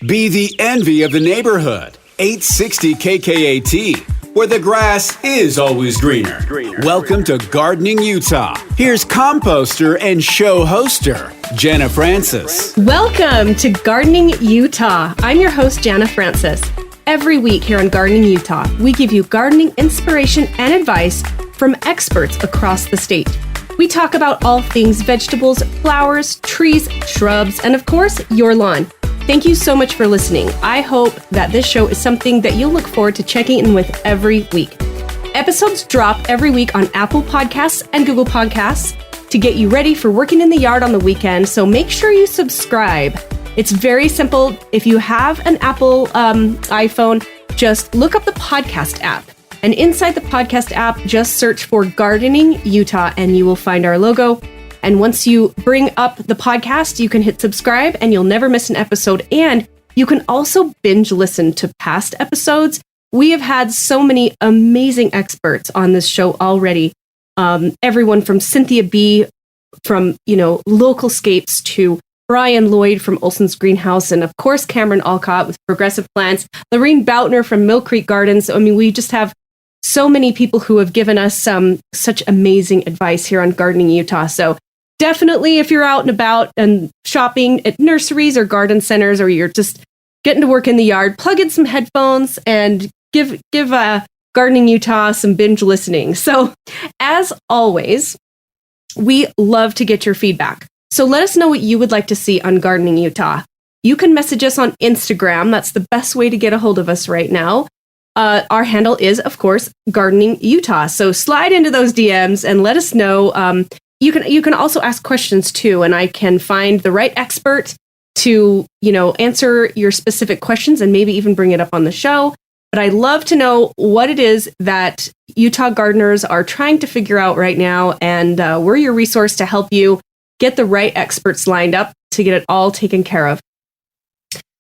Be the envy of the neighborhood. 860 KKAT, where the grass is always greener. Welcome to Gardening Utah. Here's composter and show hoster, Jana Francis. Welcome to Gardening Utah. I'm your host, Jana Francis. Every week here on Gardening Utah, we give you gardening inspiration and advice from experts across the state. We talk about all things vegetables, flowers, trees, shrubs, and of course, your lawn. Thank you so much for listening. I hope that this show is something that you'll look forward to checking in with every week. Episodes drop every week on Apple Podcasts and Google Podcasts to get you ready for working in the yard on the weekend, so make sure you subscribe. It's very simple. If you have an Apple iPhone, just look up the podcast app. And inside the podcast app, just search for Gardening Utah and you will find our logo. And once you bring up the podcast, you can hit subscribe and you'll never miss an episode. And you can also binge listen to past episodes. We have had so many amazing experts on this show already. Everyone from Cynthia B. from, Localscapes to Brian Lloyd from Olson's Greenhouse, and of course, Cameron Alcott with Progressive Plants, Lorene Boutner from Mill Creek Gardens. I mean, we just have so many people who have given us such amazing advice here on Gardening Utah. So definitely, if you're out and about and shopping at nurseries or garden centers, or you're just getting to work in the yard, plug in some headphones and give Gardening Utah some binge listening. So as always, we love to get your feedback. So let us know what you would like to see on Gardening Utah. You can message us on Instagram. That's the best way to get a hold of us right now. Our handle is, of course, Gardening Utah. So slide into those DMs and let us know. You can also ask questions too, and I can find the right expert to, answer your specific questions and maybe even bring it up on the show. But I'd love to know what it is that Utah gardeners are trying to figure out right now, and we're your resource to help you get the right experts lined up to get it all taken care of.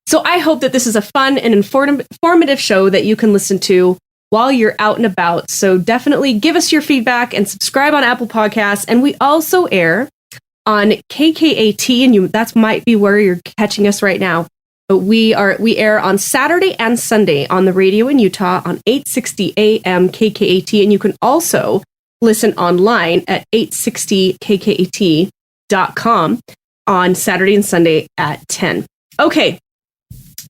So I hope that this is a fun and informative show that you can listen to while you're out and about. So definitely give us your feedback and subscribe on Apple Podcasts. And we also air on KKAT, and that might be where you're catching us right now. But we air on Saturday and Sunday on the radio in Utah on 860 AM KKAT. And you can also listen online at 860kkat.com on Saturday and Sunday at 10. Okay.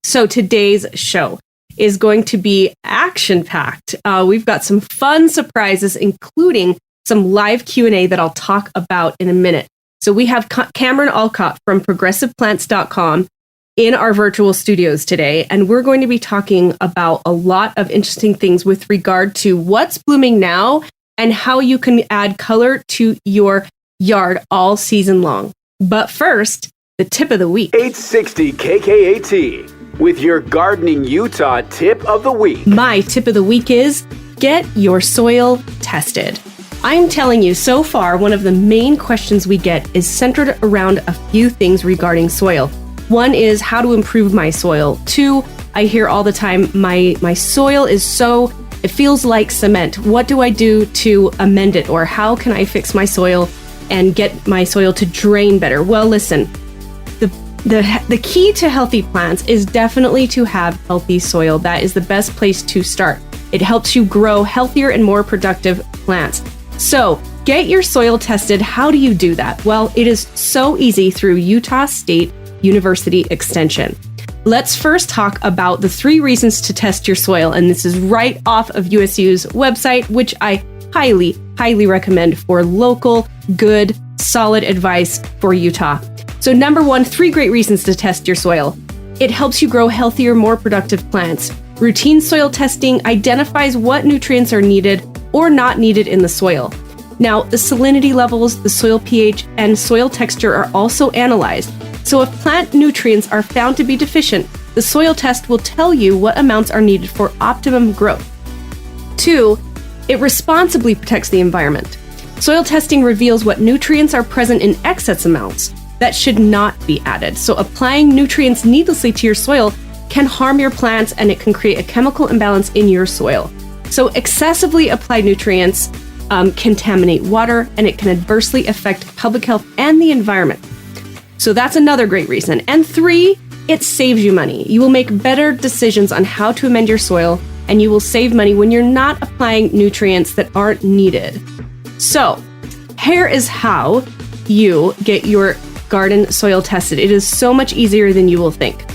So today's show is going to be action-packed. We've got some fun surprises, including some live Q&A that I'll talk about in a minute. So we have Cameron Alcott from ProgressivePlants.com in our virtual studios today, and we're going to be talking about a lot of interesting things with regard to what's blooming now and how you can add color to your yard all season long. But first, the tip of the week. 860 KKAT. With your Gardening Utah tip of the week. My tip of the week is get your soil tested. I'm telling you, so far, one of the main questions we get is centered around a few things regarding soil. One is how to improve my soil. Two, I hear all the time, my soil is it feels like cement. What do I do to amend it? Or how can I fix my soil and get my soil to drain better? Well, listen. The key to healthy plants is definitely to have healthy soil. That is the best place to start. It helps you grow healthier and more productive plants. So get your soil tested. How do you do that? Well, it is so easy through Utah State University Extension. Let's first talk about the 3 reasons to test your soil. And this is right off of USU's website, which I highly, highly recommend for local, good, solid advice for Utah. So number 1, 3 great reasons to test your soil. It helps you grow healthier, more productive plants. Routine soil testing identifies what nutrients are needed or not needed in the soil. Now, the salinity levels, the soil pH, and soil texture are also analyzed. So if plant nutrients are found to be deficient, the soil test will tell you what amounts are needed for optimum growth. 2, it responsibly protects the environment. Soil testing reveals what nutrients are present in excess amounts that should not be added. So applying nutrients needlessly to your soil can harm your plants, and it can create a chemical imbalance in your soil. So excessively applied nutrients contaminate water, and it can adversely affect public health and the environment. So that's another great reason. And 3, it saves you money. You will make better decisions on how to amend your soil, and you will save money when you're not applying nutrients that aren't needed. So, here is how you get your garden soil tested. It is so much easier than you will think.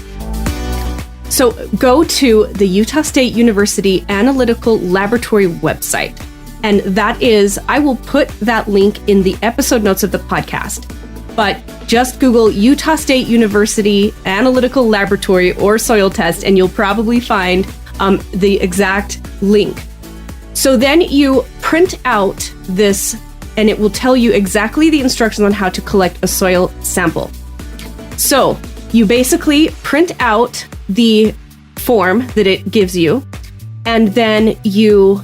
So go to the Utah State University Analytical Laboratory website. And that is, I will put that link in the episode notes of the podcast. But just Google Utah State University Analytical Laboratory or soil test, and you'll probably find the exact link. So then you print out this, and it will tell you exactly the instructions on how to collect a soil sample. So you basically print out the form that it gives you, and then you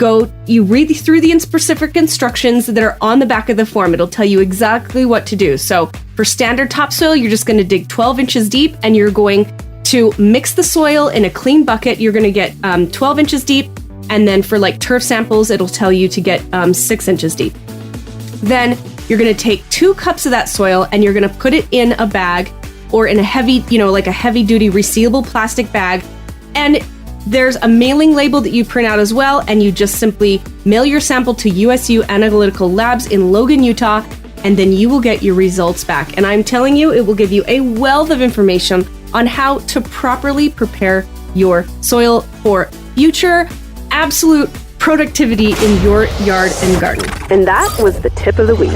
read through the specific instructions that are on the back of the form. It'll tell you exactly what to do. So for standard topsoil, you're just going to dig 12 inches deep, and you're going to mix the soil in a clean bucket. You're going to get 12 inches deep. And then for like turf samples, it'll tell you to get 6 inches deep. Then you're going to take 2 cups of that soil, and you're going to put it in a bag or in a heavy, like a heavy duty resealable plastic bag. And there's a mailing label that you print out as well. And you just simply mail your sample to USU Analytical Labs in Logan, Utah, and then you will get your results back. And I'm telling you, it will give you a wealth of information on how to properly prepare your soil for future absolute productivity in your yard and garden. And that was the tip of the week.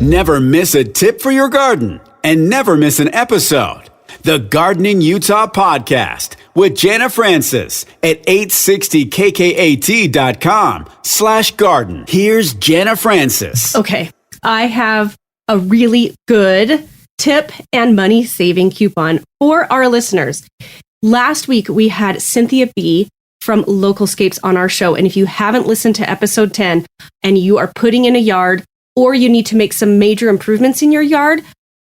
Never miss a tip for your garden, and never miss an episode. The Gardening Utah Podcast with Jana Francis at 860kkat.com/garden. Here's Jana Francis. Okay, I have a really good tip and money saving coupon for our listeners. Last week, we had Cynthia B. from Localscapes on our show. And if you haven't listened to episode 10 and you are putting in a yard, or you need to make some major improvements in your yard,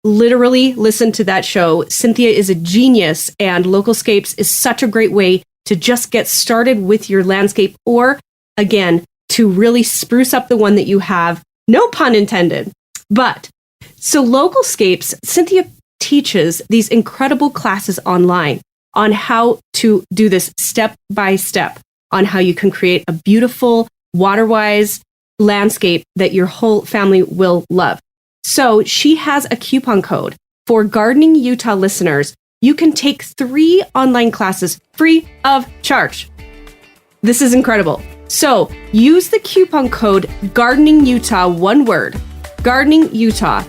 literally listen to that show. Cynthia is a genius, and Localscapes is such a great way to just get started with your landscape, or again, to really spruce up the one that you have. No pun intended. But so Localscapes, Cynthia teaches these incredible classes online on how to do this step by step, on how you can create a beautiful, water-wise landscape that your whole family will love. So she has a coupon code for Gardening Utah listeners. You can take 3 online classes free of charge. This is incredible. So use the coupon code Gardening Utah, one word, Gardening Utah,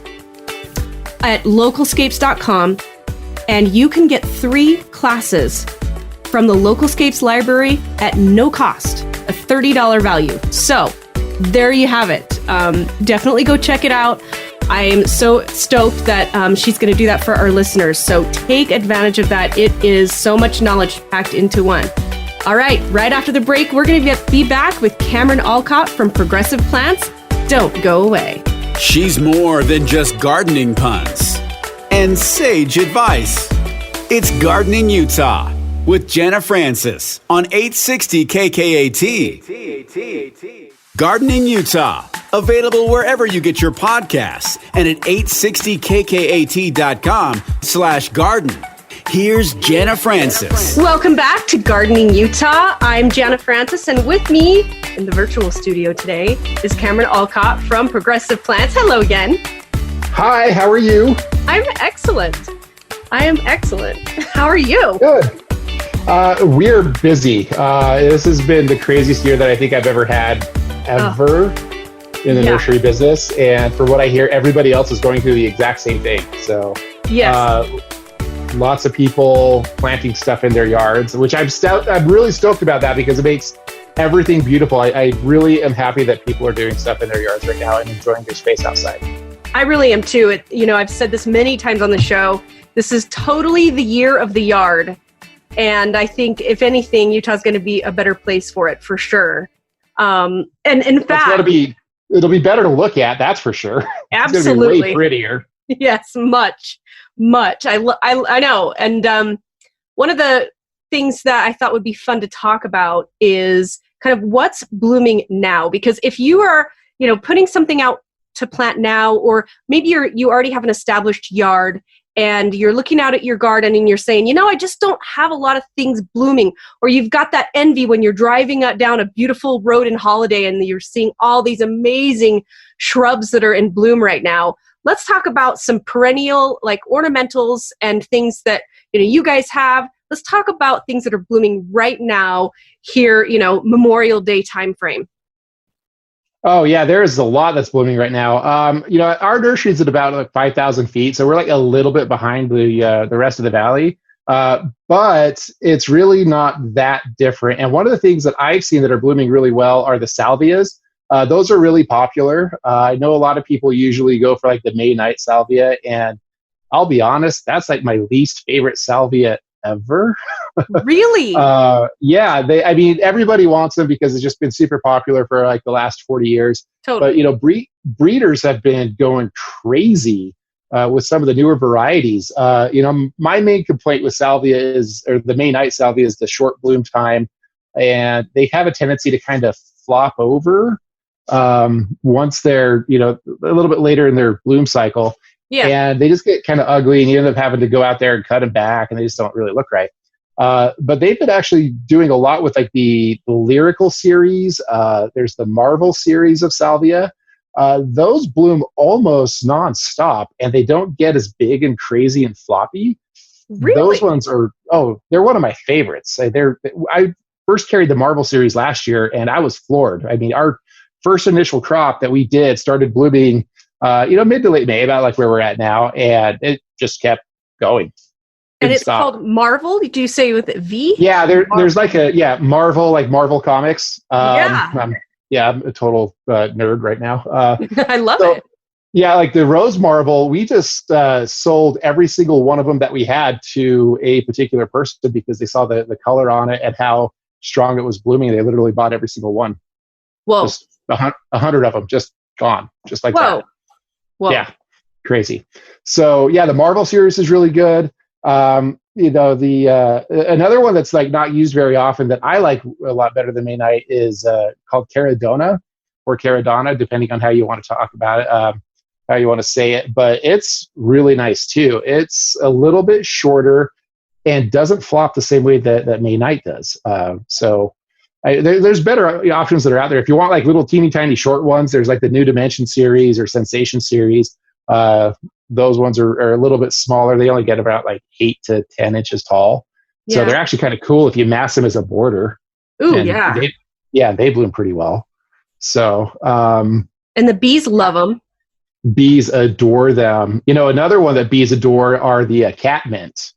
at localscapes.com. And you can get 3 classes from the Localscapes library at no cost, a $30 value. So there you have it. Definitely go check it out. I am so stoked that she's going to do that for our listeners. So take advantage of that. It is so much knowledge packed into one. All right, right after the break, we're going to be back with Cameron Alcott from Progressive Plants. Don't go away. She's more than just gardening puns and sage advice. It's Gardening Utah with Jana Francis on 860 KKAT. Gardening Utah, available wherever you get your podcasts and at 860kkat.com/garden. Here's Jana Francis. Welcome back to Gardening Utah. I'm Jana Francis, and with me in the virtual studio today is Cameron Alcott from Progressive Plants. Hello again. Hi, how are you? I'm excellent. I am excellent. How are you? Good. We're busy. This has been the craziest year that I think I've ever had in the nursery business. And for what I hear, everybody else is going through the exact same thing. So yes. Lots of people planting stuff in their yards, which I'm really stoked about that because it makes everything beautiful. I really am happy that people are doing stuff in their yards right now and enjoying their space outside. I really am too. I've said this many times on the show. This is totally the year of the yard. And I think, if anything, Utah's going to be a better place for it, for sure. And in fact, it'll be better to look at, that's for sure. Absolutely. It's going to be way prettier. Yes, much. I know. And one of the things that I thought would be fun to talk about is kind of what's blooming now. Because if you are, putting something out to plant now, or maybe you already have an established yard and you're looking out at your garden and you're saying, I just don't have a lot of things blooming, or you've got that envy when you're driving down a beautiful road in Holiday and you're seeing all these amazing shrubs that are in bloom right now. Let's talk about some perennial, like ornamentals and things that you guys have. Let's talk about things that are blooming right now here, Memorial Day time frame. Oh yeah, there is a lot that's blooming right now. Our nursery is at about like 5,000 feet, so we're like a little bit behind the rest of the valley. But it's really not that different. And one of the things that I've seen that are blooming really well are the salvias. Those are really popular. I know a lot of people usually go for like the May night salvia, and I'll be honest, that's like my least favorite salvia ever. Really? Yeah. Everybody wants them because it's just been super popular for like the last 40 years. Totally. But, breeders have been going crazy with some of the newer varieties. My main complaint with salvia or the May night salvia is the short bloom time. And they have a tendency to kind of flop over once they're, a little bit later in their bloom cycle. Yeah. And they just get kind of ugly, and you end up having to go out there and cut them back, and they just don't really look right. But they've been actually doing a lot with like the Lyrical series. There's the Marvel series of salvia. Those bloom almost nonstop, and they don't get as big and crazy and floppy. Really? Those ones they're one of my favorites. I first carried the Marvel series last year, and I was floored. I mean, our first initial crop that we did started blooming mid to late May, about like where we're at now, and it just kept going. And it's called Marvel? Do you say with V? Yeah, there's like Marvel, like Marvel Comics. I'm a total nerd right now. I love it. Yeah, like the Rose Marble, we just sold every single one of them that we had to a particular person because they saw the color on it and how strong it was blooming. They literally bought every single one. Whoa. Just 100 of them just gone, just like that. Whoa. Yeah, crazy. So yeah, the Marvel series is really good. Another one that's like not used very often that I like a lot better than May night is called Caradonna or Caradonna, depending on how you want to talk about it, how you want to say it. But it's really nice too. It's a little bit shorter and doesn't flop the same way that May night does. There's better options that are out there. If you want like little teeny tiny short ones, there's like the New Dimension series or Sensation series. Those ones are a little bit smaller. They only get about like 8 to 10 inches tall. Yeah. So they're actually kind of cool if you mass them as a border. Ooh, and they bloom pretty well. So, and the bees love them. Bees adore them. Another one that bees adore are the catmint.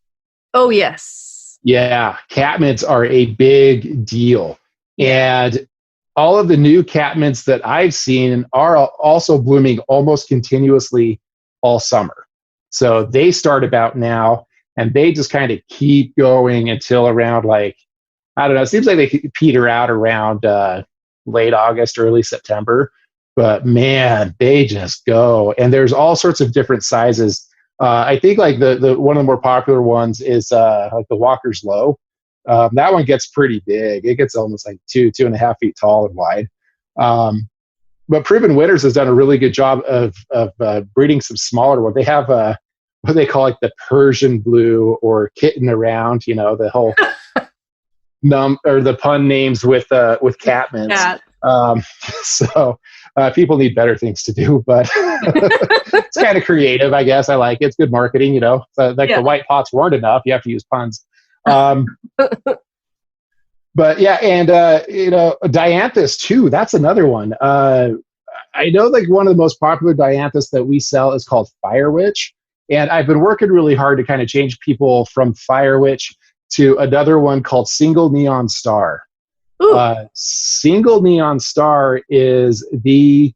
Oh, yes. Yeah. Catmints are a big deal. And all of the new catmints that I've seen are also blooming almost continuously all summer. So they start about now, and they just kind of keep going until around it seems like they peter out around late August, early September. But man, they just go. And there's all sorts of different sizes. I think like the one of the more popular ones is like the Walker's Low. That one gets pretty big. It gets almost like 2.5 feet tall and wide. But Proven Winners has done a really good job of breeding some smaller ones. They have what they call like the Persian blue or kitten around, the whole or the pun names with catmints. Yeah. So people need better things to do, but it's kind of creative, I guess. I like it. It's good marketing, The white pots weren't enough. You have to use puns. But yeah, and Dianthus too. That's another one. I know like one of the most popular Dianthus that we sell is called Fire Witch, and I've been working really hard to kind of change people from Fire Witch to another one called Single Neon Star. Single Neon Star is the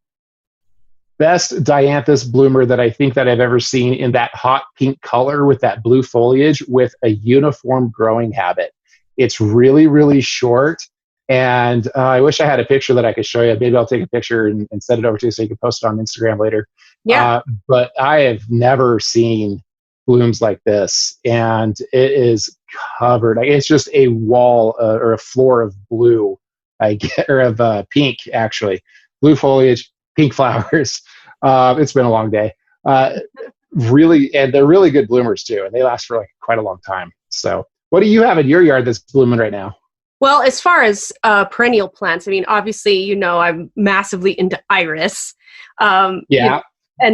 best Dianthus bloomer that I think that I've ever seen in that hot pink color with that blue foliage with a uniform growing habit. It's really, really short. And I wish I had a picture that I could show you. Maybe I'll take a picture and send it over to you so you can post it on Instagram later. Yeah. But I have never seen blooms like this. And it is covered. It's just a wall or a floor of blue, of pink, actually. Blue foliage, pink flowers. It's been a long day. really, and they're really good bloomers too, and they last for like quite a long time. So what do you have in your yard that's blooming right now? Well, as far as perennial plants, I mean, obviously, you know, I'm massively into iris. And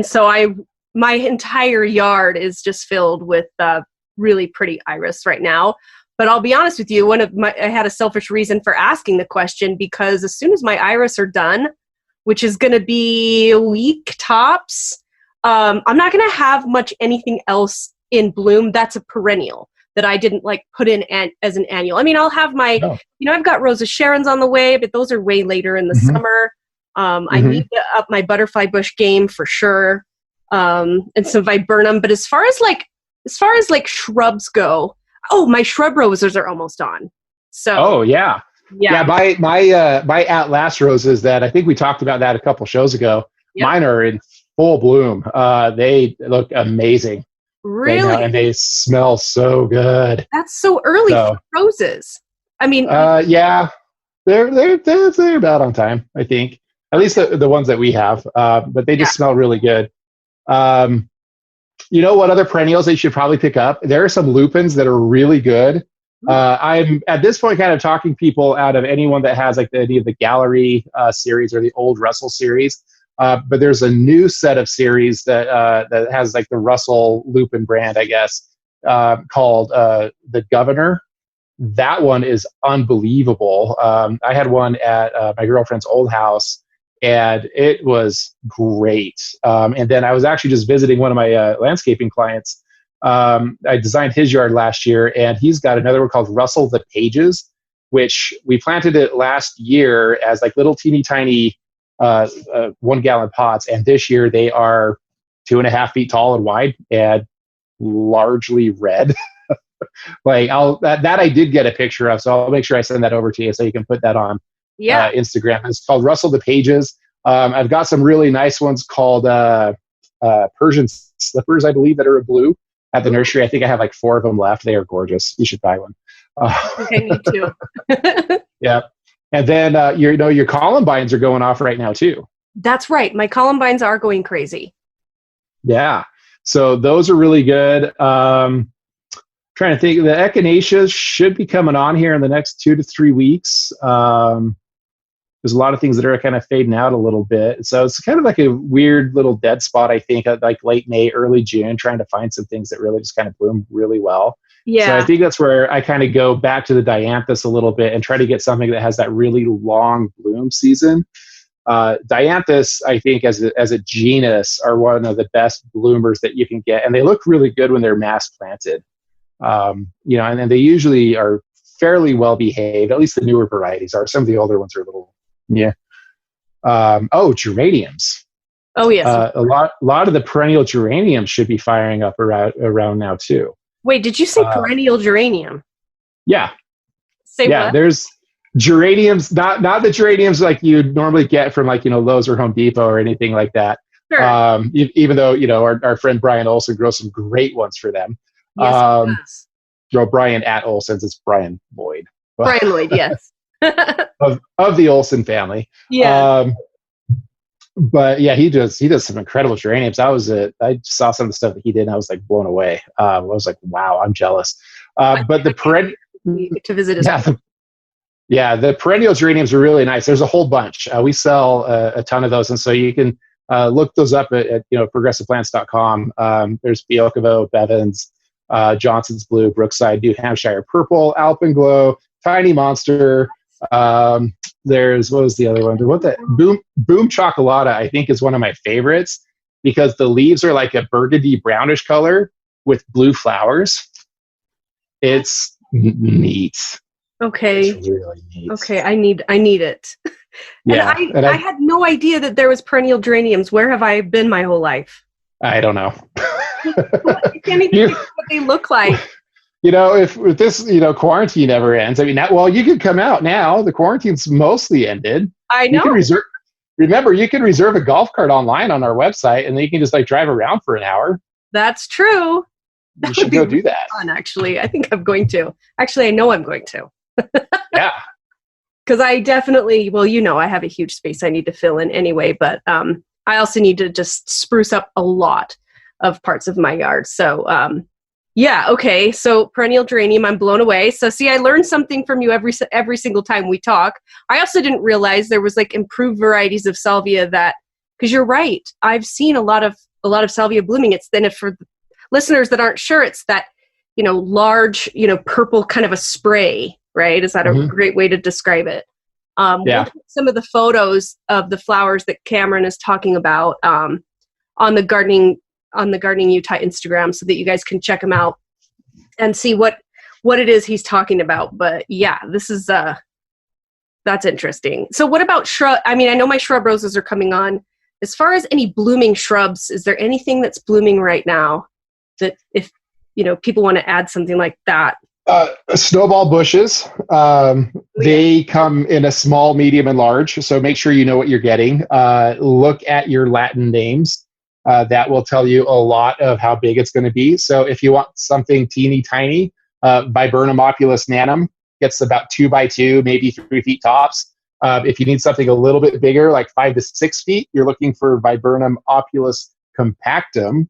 so my entire yard is just filled with really pretty iris right now. But I'll be honest with you, I had a selfish reason for asking the question, because as soon as my iris are done, which is going to be a week tops, I'm not going to have much anything else in bloom that's a perennial that I didn't like put in as an annual. I mean, I'll have I've got Rose of Sharon's on the way, but those are way later in the summer. I need to up my butterfly bush game for sure. And some viburnum. But as far as shrubs go, my shrub roses are almost on. So yeah. My Atlas roses that I think we talked about that a couple shows ago. Yep. Mine are in full bloom. They look amazing. Really? Right now, and they smell so good. That's so early for roses. I mean, they're about on time, I think. At least the ones that we have. But they just smell really good. You know what other perennials that you should probably pick up? There are some lupins that are really good. I'm at this point kind of talking people out of anyone that has like any of the Gallery series or the old Russell series. But there's a new set of series that has like the Russell lupin brand, I guess, called The Governor. That one is unbelievable. I had one at my girlfriend's old house, and it was great. And then I was actually just visiting one of my landscaping clients. I designed his yard last year, and he's got another one called Russell the Pages, which we planted it last year as like little teeny tiny 1 gallon pots, and this year they are 2.5 feet tall and wide and largely red. Like that I did get a picture of, so I'll make sure I send that over to you so you can put that on Instagram. It's called Russell the Pages. I've got some really nice ones called Persian Slippers, I believe, that are blue at the nursery. I think I have like 4 of them left. They are gorgeous. You should buy one. Okay, me too. Yeah. And then, your columbines are going off right now, too. That's right. My columbines are going crazy. Yeah. So those are really good. Trying to think. The echinaceas should be coming on here in the next 2 to 3 weeks. There's a lot of things that are kind of fading out a little bit. So it's kind of like a weird little dead spot, I think, at like late May, early June, trying to find some things that really just kind of bloom really well. Yeah. So I think that's where I kind of go back to the dianthus a little bit and try to get something that has that really long bloom season. Dianthus, I think, as a genus, are one of the best bloomers that you can get, and they look really good when they're mass planted. And then they usually are fairly well behaved. At least the newer varieties are. Some of the older ones are a little, geraniums. Oh yes. A lot of the perennial geraniums should be firing up around now too. Wait, did you say perennial geranium? Yeah. Say what? There's geraniums, not the geraniums like you'd normally get from like, Lowe's or Home Depot or anything like that. Sure. Even though, our friend Brian Olson grows some great ones for them. Yes, Brian at Olson's, it's Brian Lloyd. Brian Lloyd, yes. of the Olson family. Yeah. But yeah, he does some incredible geraniums. I saw some of the stuff that he did and I was like blown away. I was like, wow, I'm jealous. But the perennial to visit his the perennial geraniums are really nice. There's a whole bunch. We sell a ton of those, and so you can look those up at progressiveplants.com. There's Biokavo, Bevins, Johnson's Blue, Brookside, New Hampshire Purple, Alpenglow, Tiny Monster. There's, what was the other one? Boom Chocolata, I think, is one of my favorites because the leaves are like a burgundy brownish color with blue flowers. It's neat. Okay. It's really neat. Okay, I need it. Yeah. And I had no idea that there was perennial geraniums. Where have I been my whole life? I don't know. I can't even think of what they look like. If this, quarantine never ends, I mean, you can come out now. The quarantine's mostly ended. I know. You can reserve a golf cart online on our website, and then you can just like drive around for an hour. That's true. You should go do that. Fun, actually. I think I'm going to. Actually, I know I'm going to. Yeah. Because I definitely, I have a huge space I need to fill in anyway, but I also need to just spruce up a lot. of parts of my yard. So, yeah, okay. So perennial geranium, I'm blown away. So see, I learned something from you every single time we talk. I also didn't realize there was like improved varieties of salvia that, because you're right, I've seen a lot of salvia blooming. It's then, if for listeners that aren't sure, it's that, large, purple kind of a spray, right? Is that a great way to describe it? We'll put some of the photos of the flowers that Cameron is talking about on the Gardening Utah Instagram, so that you guys can check them out and see what it is he's talking about. But yeah, this is that's interesting. So what about shrub? I mean, I know my shrub roses are coming on. As far as any blooming shrubs, is there anything that's blooming right now that, if people want to add something like that? Snowball bushes. They come in a small, medium, and large. So make sure you know what you're getting. Look at your Latin names. That will tell you a lot of how big it's going to be. So if you want something teeny tiny, Viburnum opulus nanum gets about 2 by 2, maybe 3 feet tops. If you need something a little bit bigger, like 5 to 6 feet, you're looking for Viburnum opulus compactum.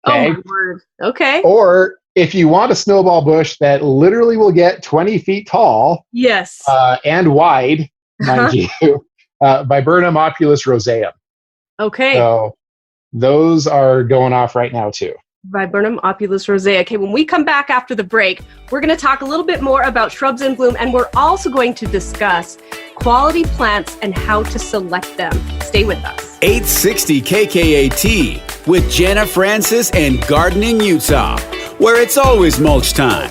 Okay? Oh my word. Okay. Or if you want a snowball bush that literally will get 20 feet tall, yes, and wide, mind you, Viburnum opulus roseum. Okay. So those are going off right now too. Viburnum opulus rosea. Okay, when we come back after the break, we're going to talk a little bit more about shrubs in bloom, and we're also going to discuss quality plants and how to select them. Stay with us. 860 KKAT with Jana Francis and Gardening Utah, where it's always mulch time.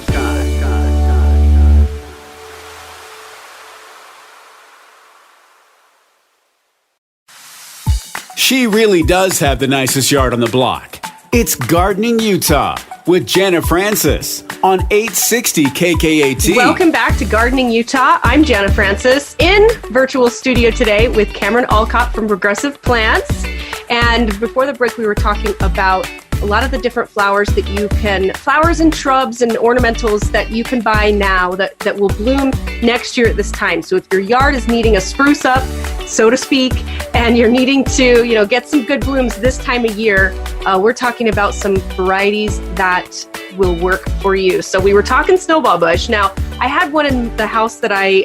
She really does have the nicest yard on the block. It's Gardening Utah with Jana Francis on 860 KKAT. Welcome back to Gardening Utah. I'm Jana Francis in virtual studio today with Cameron Alcott from Progressive Plants. And before the break, we were talking about a lot of the different flowers and shrubs and ornamentals that you can buy now that will bloom next year at this time. So if your yard is needing a spruce up, so to speak, and you're needing to, get some good blooms this time of year, we're talking about some varieties that will work for you. So we were talking snowball bush. Now, I had one in the house that I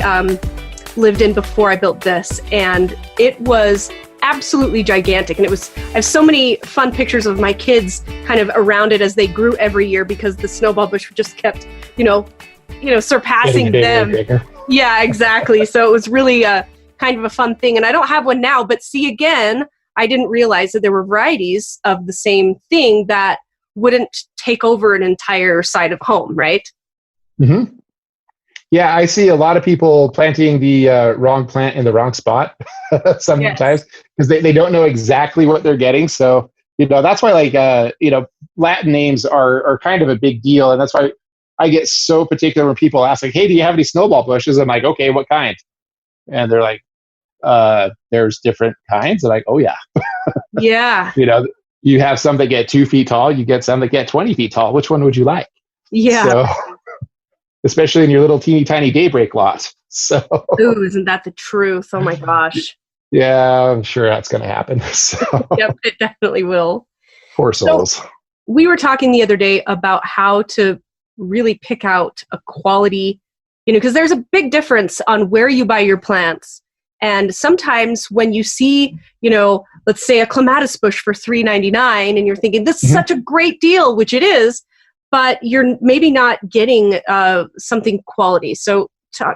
lived in before I built this, and it was absolutely gigantic. And I have so many fun pictures of my kids kind of around it as they grew every year, because the snowball bush just kept, surpassing them. Yeah, exactly. So it was really kind of a fun thing. And I don't have one now, but see, again, I didn't realize that there were varieties of the same thing that wouldn't take over an entire side of home, right? Mm-hmm. Yeah, I see a lot of people planting the wrong plant in the wrong spot sometimes, because they don't know exactly what they're getting. So, that's why Latin names are kind of a big deal. And that's why I get so particular when people ask, like, hey, do you have any snowball bushes? I'm like, okay, what kind? And they're like, there's different kinds. I'm like, oh yeah. Yeah. You have some that get 2 feet tall. You get some that get 20 feet tall. Which one would you like? Yeah. So, especially in your little teeny tiny daybreak lot. So, ooh, isn't that the truth? Oh my gosh. Yeah, I'm sure that's going to happen. So. Yep, it definitely will. Poor souls. So, we were talking the other day about how to really pick out a quality, because there's a big difference on where you buy your plants. And sometimes when you see, let's say a clematis bush for $3.99, and you're thinking, this is such a great deal, which it is, but you're maybe not getting something quality. So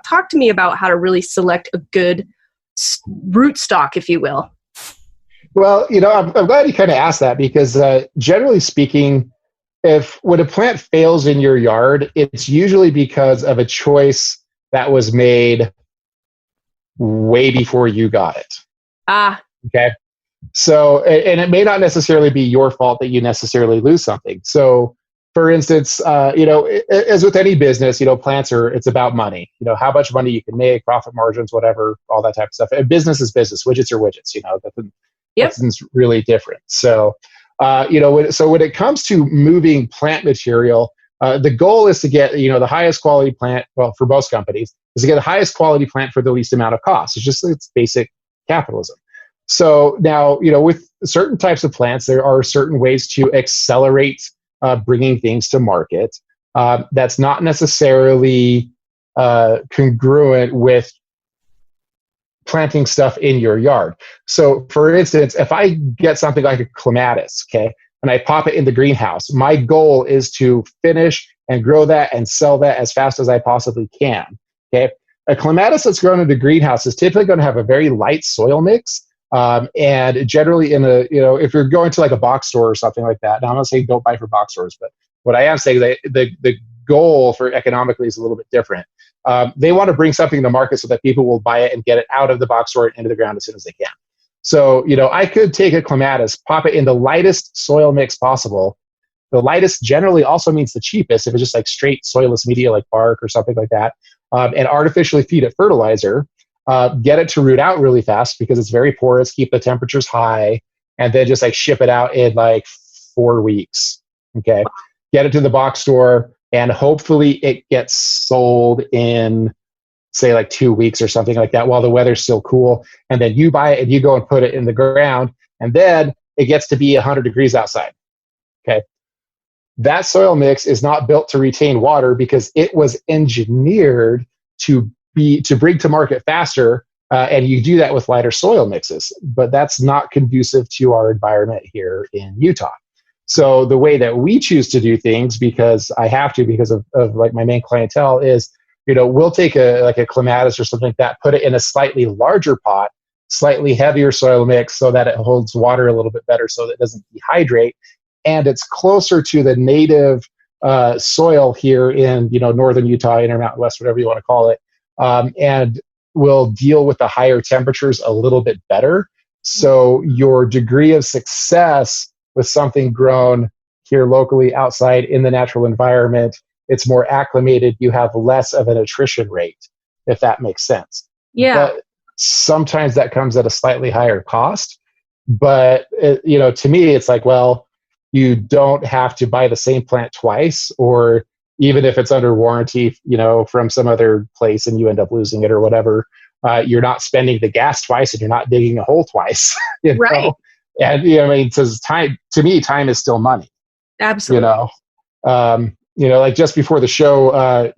talk to me about how to really select a good rootstock, if you will. Well, I'm glad you kind of asked that, because generally speaking, when a plant fails in your yard, it's usually because of a choice that was made way before you got it. Okay. So, and it may not necessarily be your fault that you necessarily lose something. So, for instance, as with any business, plants it's about money. How much money you can make, profit margins, whatever, all that type of stuff. And business is business. Widgets are widgets. That's really different. So, when it comes to moving plant material, the goal is to get the highest quality plant. Well, for most companies, is to get the highest quality plant for the least amount of cost. It's basic capitalism. So now, with certain types of plants, there are certain ways to accelerate bringing things to market. That's not necessarily congruent with planting stuff in your yard. So for instance, if I get something like a clematis, okay, and I pop it in the greenhouse, my goal is to finish and grow that and sell that as fast as I possibly can. Okay. A clematis that's grown in the greenhouse is typically going to have a very light soil mix. And generally if you're going to like a box store or something like that, now I'm not saying don't buy from box stores, but what I am saying is that the goal for economically is a little bit different. They want to bring something to market so that people will buy it and get it out of the box store and into the ground as soon as they can. So, I could take a clematis, pop it in the lightest soil mix possible. The lightest generally also means the cheapest if it's just like straight soilless media like bark or something like that, and artificially feed it fertilizer, get it to root out really fast because it's very porous, keep the temperatures high, and then just like ship it out in like 4 weeks. Okay. Get it to the box store, and hopefully it gets sold in, say, like 2 weeks or something like that while the weather's still cool. And then you buy it and you go and put it in the ground, and then it gets to be 100 degrees outside. Okay. That soil mix is not built to retain water because it was engineered to bring to market faster. And you do that with lighter soil mixes, but that's not conducive to our environment here in Utah. So the way that we choose to do things, because I have to, because of like my main clientele, is, we'll take a clematis or something like that, put it in a slightly larger pot, slightly heavier soil mix so that it holds water a little bit better so that it doesn't dehydrate. And it's closer to the native soil here in, northern Utah, Intermountain West, whatever you want to call it. And will deal with the higher temperatures a little bit better. So your degree of success with something grown here locally outside in the natural environment, it's more acclimated. You have less of an attrition rate, if that makes sense. Yeah. But sometimes that comes at a slightly higher cost. But, to me, it's like, well, you don't have to buy the same plant twice, or even if it's under warranty, from some other place and you end up losing it or whatever, you're not spending the gas twice and you're not digging a hole twice. Right. And says time, to me, time is still money. Absolutely. Like just before the show,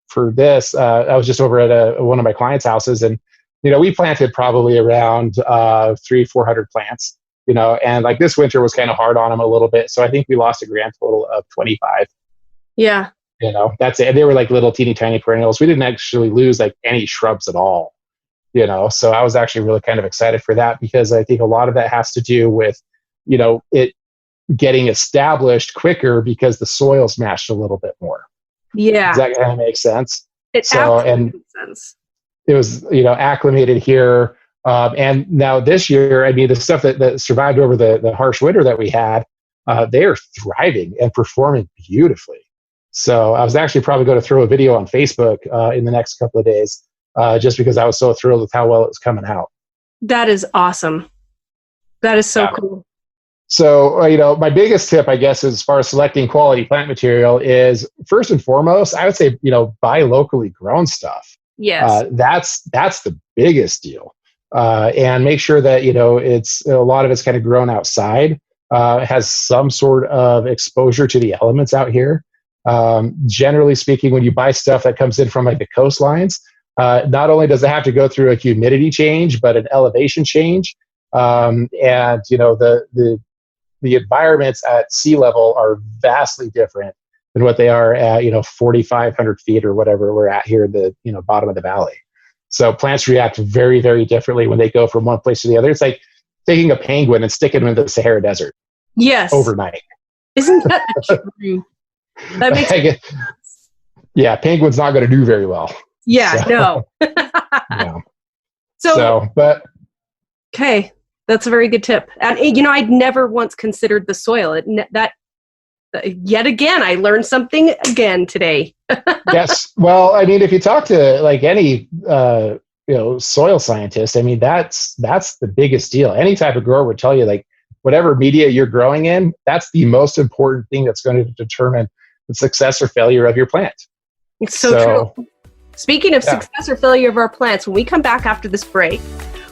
for this, I was just over at one of my clients' houses, and we planted probably around 300-400 plants. And like this winter was kind of hard on them a little bit, so I think we lost a grand total of 25. Yeah. That's it. And they were like little teeny tiny perennials. We didn't actually lose like any shrubs at all. So I was actually really kind of excited for that, because I think a lot of that has to do with, it getting established quicker because the soil's mashed a little bit more. Yeah. Does that kind of make sense? It absolutely makes sense. It was, acclimated here. And now this year, the stuff that survived over the harsh winter that we had, they are thriving and performing beautifully. So I was actually probably going to throw a video on Facebook in the next couple of days, just because I was so thrilled with how well it was coming out. That is awesome. That is so cool. So, my biggest tip, I guess, as far as selecting quality plant material is, first and foremost, I would say, buy locally grown stuff. Yes. That's the biggest deal. And make sure that, it's a lot of it's kind of grown outside, has some sort of exposure to the elements out here. Generally speaking, when you buy stuff that comes in from like the coastlines, not only does it have to go through a humidity change, but an elevation change. And, the environments at sea level are vastly different than what they are at, 4,500 feet or whatever we're at here in the, bottom of the valley. So plants react very, very differently when they go from one place to the other. It's like taking a penguin and sticking them in the Sahara Desert. Yes. Overnight. Isn't that true? That makes sense. Yeah, penguin's not going to do very well. Yeah, no. Yeah. But okay, that's a very good tip. And I'd never once considered the soil. Yet again, I learned something again today. Yes. Well, if you talk to like any soil scientist, that's the biggest deal. Any type of grower would tell you, like, whatever media you're growing in, that's the most important thing that's going to determine the success or failure of your plant. It's so true. Speaking of success or failure of our plants, when we come back after this break,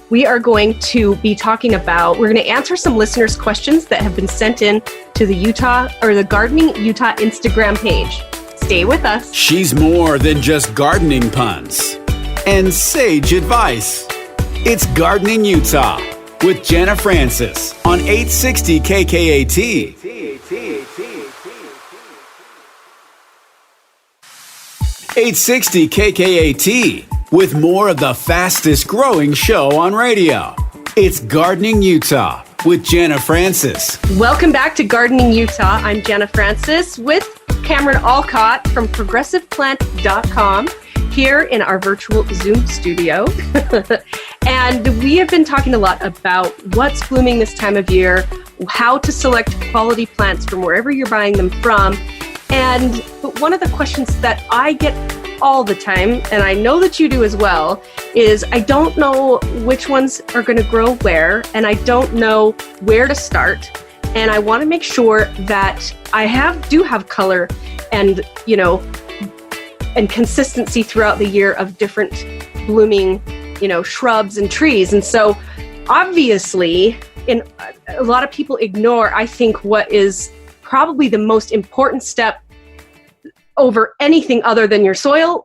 we are going to be talking about, we're going to answer some listeners' questions that have been sent in to the Gardening Utah Instagram page. Stay with us. She's more than just gardening puns and sage advice. It's Gardening Utah with Jana Francis on 860 KKAT. 860 KKAT with more of the fastest growing show on radio. It's Gardening Utah with Jana Francis. Welcome back to Gardening Utah. I'm Jana Francis with Cameron Alcott from ProgressivePlant.com here in our virtual Zoom studio. And we have been talking a lot about what's blooming this time of year, how to select quality plants from wherever you're buying them from. But one of the questions that I get all the time, and I know that you do as well, is I don't know which ones are going to grow where, and I don't know where to start. And I want to make sure that I do have color and, and consistency throughout the year of different blooming, shrubs and trees. And so obviously, a lot of people ignore, I think, what is probably the most important step over anything other than your soil,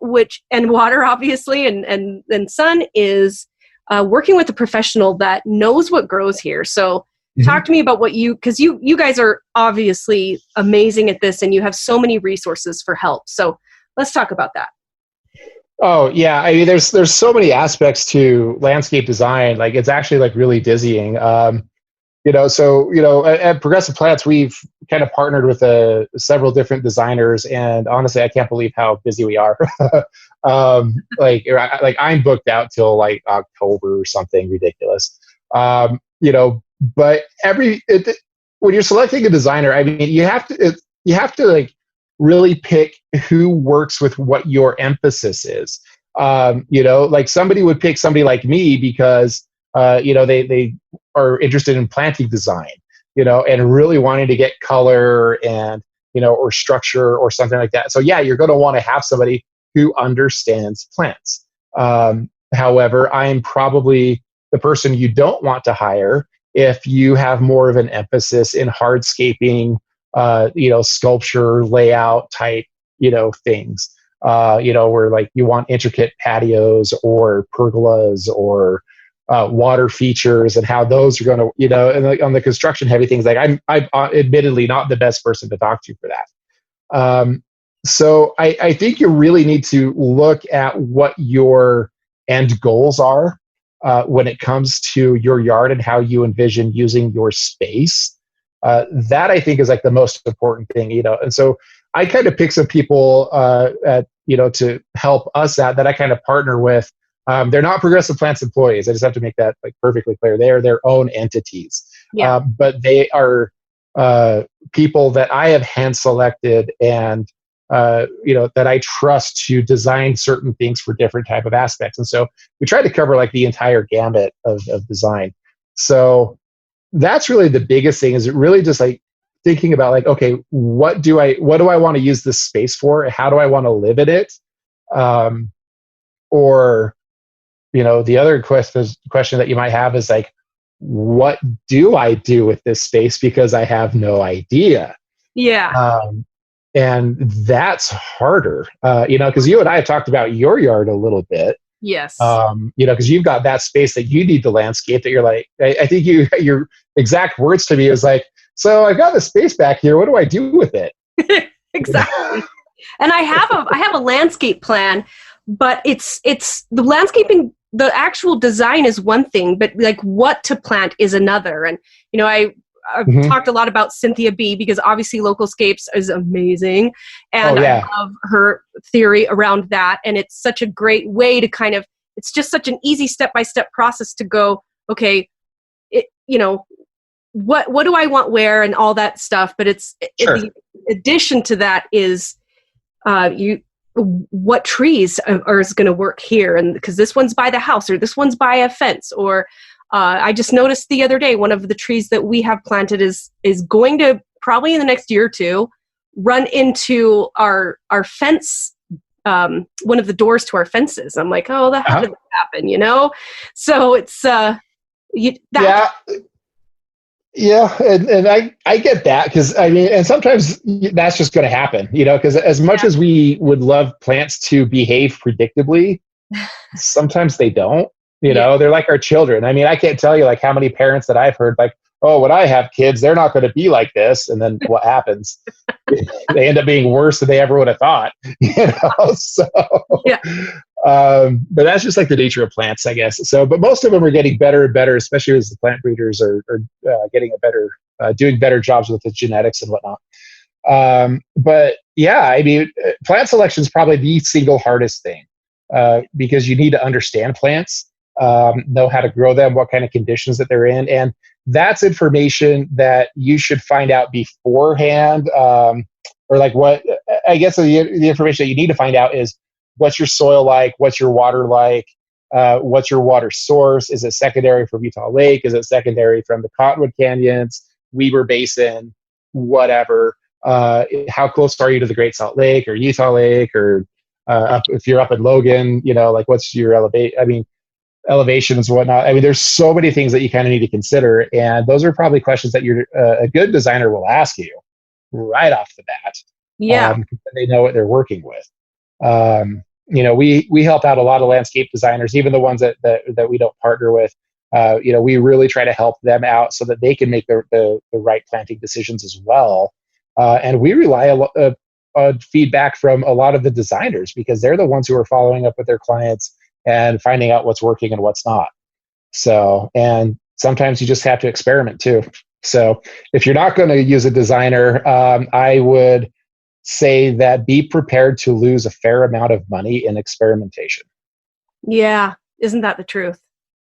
and water, obviously, and sun, is working with a professional that knows what grows here. So talk to me about because you guys are obviously amazing at this, and you have so many resources for help. So let's talk about that. Oh yeah, I mean, there's so many aspects to landscape design. Like, it's actually like really dizzying. At Progressive Plants, we've kind of partnered with several different designers, and honestly, I can't believe how busy we are. I'm booked out till like October or something ridiculous. But when you're selecting a designer, I mean, you have to like really pick who works with what your emphasis is. Like somebody would pick somebody like me because they are interested in planting design, and really wanting to get color and, or structure or something like that. So yeah, you're going to want to have somebody who understands plants. However, I'm probably the person you don't want to hire if you have more of an emphasis in hardscaping, sculpture, layout type, things, where like you want intricate patios or pergolas or water features, and how those are going to, and on the construction heavy things, like I'm admittedly not the best person to talk to for that. So I think you really need to look at what your end goals are when it comes to your yard and how you envision using your space. That I think is like the most important thing, and so I kind of pick some people to help us out that I kind of partner with. They're not Progressive Plants employees. I just have to make that like perfectly clear. They are their own entities. Yeah. But they are people that I have hand selected and, that I trust to design certain things for different type of aspects. And so we try to cover like the entire gamut of design. So that's really the biggest thing, is it really just like thinking about like, okay, what do I want to use this space for? How do I want to live in it? Or the other question that you might have is like, what do I do with this space? Because I have no idea. Yeah. And that's harder, because you and I have talked about your yard a little bit. Yes. Because you've got that space that you need to landscape that you're like, I think your exact words to me is like, so I've got the space back here. What do I do with it? Exactly. And I have a landscape plan, but it's the landscaping. The actual design is one thing, but like what to plant is another. And, I've talked a lot about Cynthia B, because obviously Localscapes is amazing. And I love her theory around that. And it's such a great way to it's just such an easy step-by-step process to go, okay, what do I want where and all that stuff. But the addition to that is what trees are going to work here, and because this one's by the house or this one's by a fence, or I just noticed the other day one of the trees that we have planted is going to probably in the next year or two run into our fence one of the doors to our fences. I'm like, oh, how did that happen? So it's Yeah, and I get that, because and sometimes that's just going to happen, because as much as we would love plants to behave predictably, sometimes they don't. They're like our children. I can't tell you like how many parents that I've heard like, oh, when I have kids, they're not going to be like this, and then what happens? They end up being worse than they ever would have thought. So. Yeah. But that's just like the nature of plants, I guess. So, but most of them are getting better and better, especially as the plant breeders are getting doing better jobs with the genetics and whatnot. But yeah, plant selection is probably the single hardest thing, because you need to understand plants, know how to grow them, what kind of conditions that they're in. And that's information that you should find out beforehand. Or like what, I guess the information that you need to find out is, what's your soil like? What's your water like? What's your water source? Is it secondary from Utah Lake? Is it secondary from the Cottonwood Canyons, Weber Basin, whatever? How close are you to the Great Salt Lake or Utah Lake, or if you're up in Logan, like what's your elevations and whatnot? There's so many things that you kind of need to consider, and those are probably questions that a good designer will ask you right off the bat. Yeah, they know what they're working with. We help out a lot of landscape designers, even the ones that we don't partner with. We really try to help them out so that they can make the right planting decisions as well. And we rely on feedback from a lot of the designers, because they're the ones who are following up with their clients and finding out what's working and what's not. So, and sometimes you just have to experiment too. So if you're not going to use a designer, I would say that be prepared to lose a fair amount of money in experimentation. Yeah. Isn't that the truth?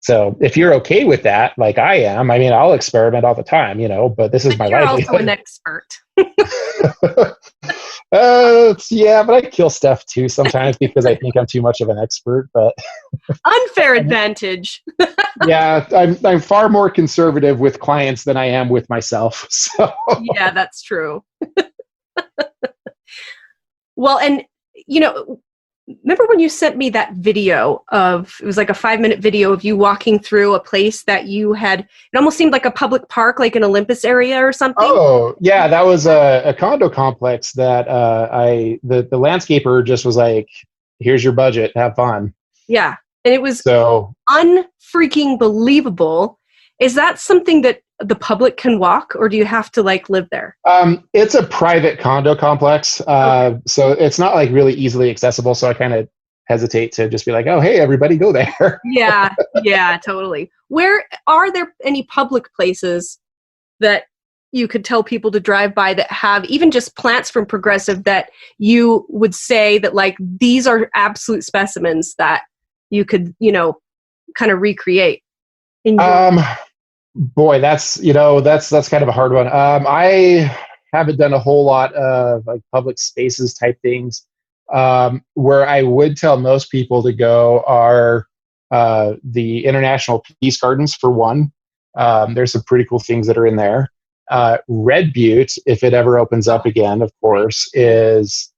So if you're okay with that, like I am, I'll experiment all the time, but this is my livelihood. You're also an expert. Yeah, but I kill stuff too sometimes because I think I'm too much of an expert, but unfair advantage. Yeah, I'm far more conservative with clients than I am with myself. So yeah, that's true. Well, and remember when you sent me that video it was like a 5-minute video of you walking through a place that you had, it almost seemed like a public park, like an Olympus area or something? Oh, yeah, that was a condo complex that the landscaper just was like, here's your budget, have fun. Yeah, and it was so unfreaking believable. Is that something that the public can walk, or do you have to like live there? It's a private condo complex. Okay. So it's not like really easily accessible. So I kind of hesitate to just be like, oh, hey, everybody go there. Yeah, totally. Where are there any public places that you could tell people to drive by that have even just plants from Progressive that you would say that like, these are absolute specimens that you could, kind of recreate? Boy, that's kind of a hard one. I haven't done a whole lot of like public spaces type things. Where I would tell most people to go are the International Peace Gardens for one. There's some pretty cool things that are in there. Red Butte, if it ever opens up again, of course, is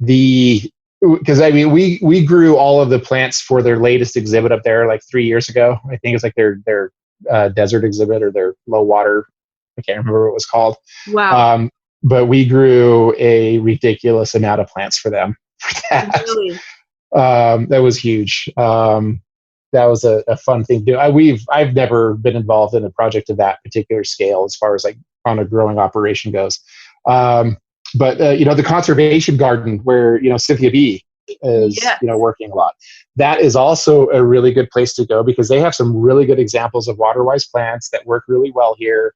because we grew all of the plants for their latest exhibit up there like 3 years ago. I think it's like their desert exhibit or their low water. I can't remember what it was called. Wow. But we grew a ridiculous amount of plants for them for that. Really? That was huge. That was a fun thing to do. I've never been involved in a project of that particular scale as far as like on a growing operation goes. But the conservation garden where, Cynthia B is, working a lot. That is also a really good place to go because they have some really good examples of water-wise plants that work really well here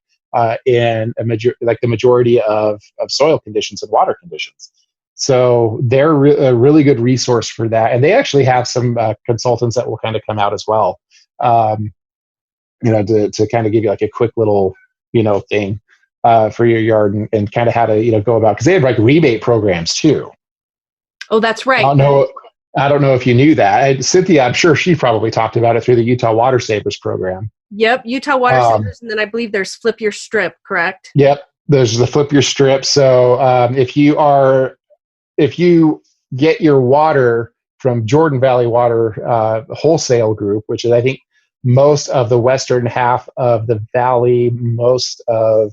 in the majority of soil conditions and water conditions. So they're a really good resource for that. And they actually have some consultants that will kind of come out as well, to kind of give you like a quick little, thing for your yard and kind of how to, go about, because they have like rebate programs too. Oh, that's right. I don't know if you knew that. Cynthia, I'm sure she probably talked about it through the Utah Water Savers program. Yep, Utah Water Savers, and then I believe there's Flip Your Strip, correct? Yep, there's the Flip Your Strip. So if you get your water from Jordan Valley Water Wholesale Group, which is, I think, most of the western half of the valley, most of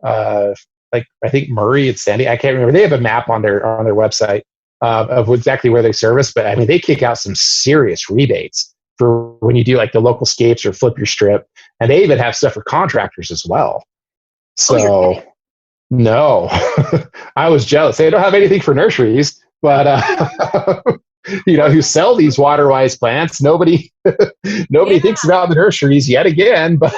like I think Murray and Sandy. I can't remember. They have a map on their website of exactly where they service, but I mean they kick out some serious rebates for when you do like the local scapes or flip your strip, and they even have stuff for contractors as well. So no, I was jealous. They don't have anything for nurseries, but who sell these water-wise plants. Nobody thinks about the nurseries yet again, but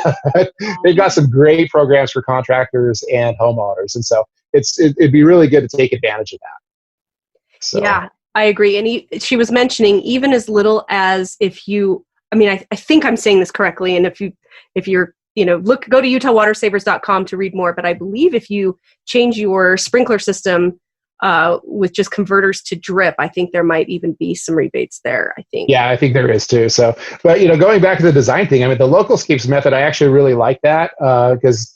they've got some great programs for contractors and homeowners. And so it'd be really good to take advantage of that. So. Yeah, I agree. And she was mentioning even as little as I think I'm saying this correctly. And if you're, go to utahwatersavers.com to read more. But I believe if you change your sprinkler system with just converters to drip, I think there might even be some rebates there, I think. Yeah, I think there is too. So, but going back to the design thing, I mean, the local scapes method, I actually really like that because,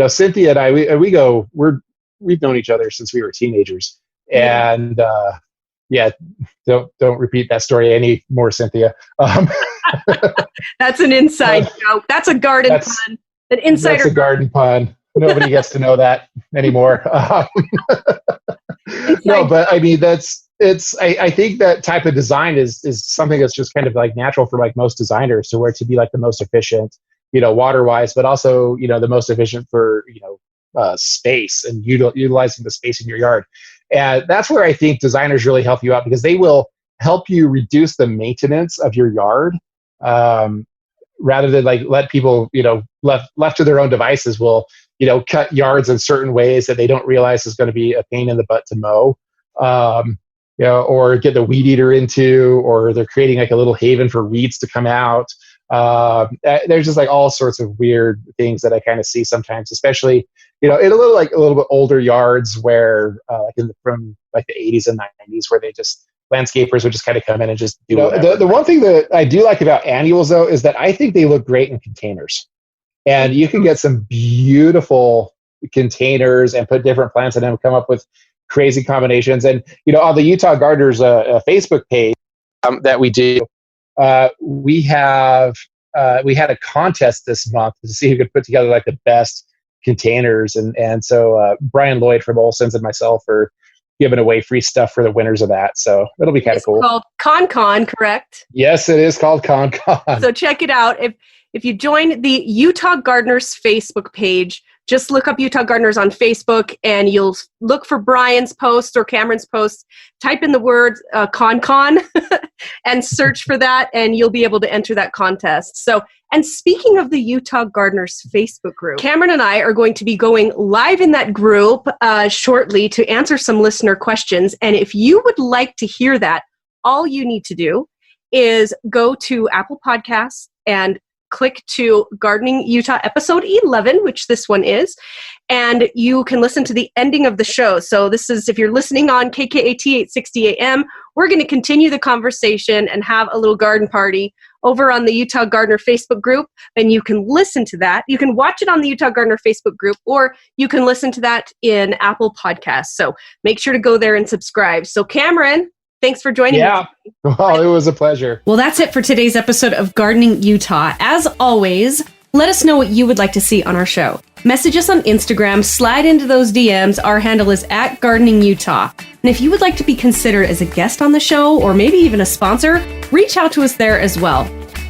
Cynthia and I, we've known each other since we were teenagers. And don't repeat that story anymore, Cynthia. That's an inside joke. That's a garden pun. An insider. That's a garden pun. Nobody gets to know that anymore. No, but I mean, I think that type of design is something that's just kind of like natural for like most designers to where it to be like the most efficient, water wise, but also, the most efficient for, space and utilizing the space in your yard. And that's where I think designers really help you out because they will help you reduce the maintenance of your yard. Rather than like let people, left to their own devices will, cut yards in certain ways that they don't realize is going to be a pain in the butt to mow, or get the weed eater into, or they're creating like a little haven for weeds to come out. There's just like all sorts of weird things that I kind of see sometimes, especially, in a little bit older yards where from like the 80s and 90s where they just landscapers would just kind of come in and just do the one thing that I do like about annuals though is that I think they look great in containers. And you can get some beautiful containers and put different plants in them, come up with crazy combinations. And, on the Utah Gardeners Facebook page that we do, we had a contest this month to see who could put together like the best containers. And so Brian Lloyd from Olson's and myself are giving away free stuff for the winners of that. So it'll be kind of cool. It's called ConCon, correct? Yes, it is called ConCon. So check it out. If you join the Utah Gardeners Facebook page, just look up Utah Gardeners on Facebook and you'll look for Brian's post or Cameron's post. Type in the word ConCon and search for that and you'll be able to enter that contest. So, and speaking of the Utah Gardeners Facebook group, Cameron and I are going to be going live in that group shortly to answer some listener questions. And if you would like to hear that, all you need to do is go to Apple Podcasts and click to Gardening Utah episode 11, which this one is, and you can listen to the ending of the show. So this is, if you're listening on KKAT 860 AM, we're going to continue the conversation and have a little garden party over on the Utah Gardener Facebook group, and you can listen to that. You can watch it on the Utah Gardener Facebook group, or you can listen to that in Apple Podcasts. So make sure to go there and subscribe. So Cameron, thanks for joining me. Well, it was a pleasure. Well, that's it for today's episode of Gardening Utah. As always, let us know what you would like to see on our show. Message us on Instagram, slide into those DMs. Our handle is @GardeningUtah. And if you would like to be considered as a guest on the show, or maybe even a sponsor, reach out to us there as well.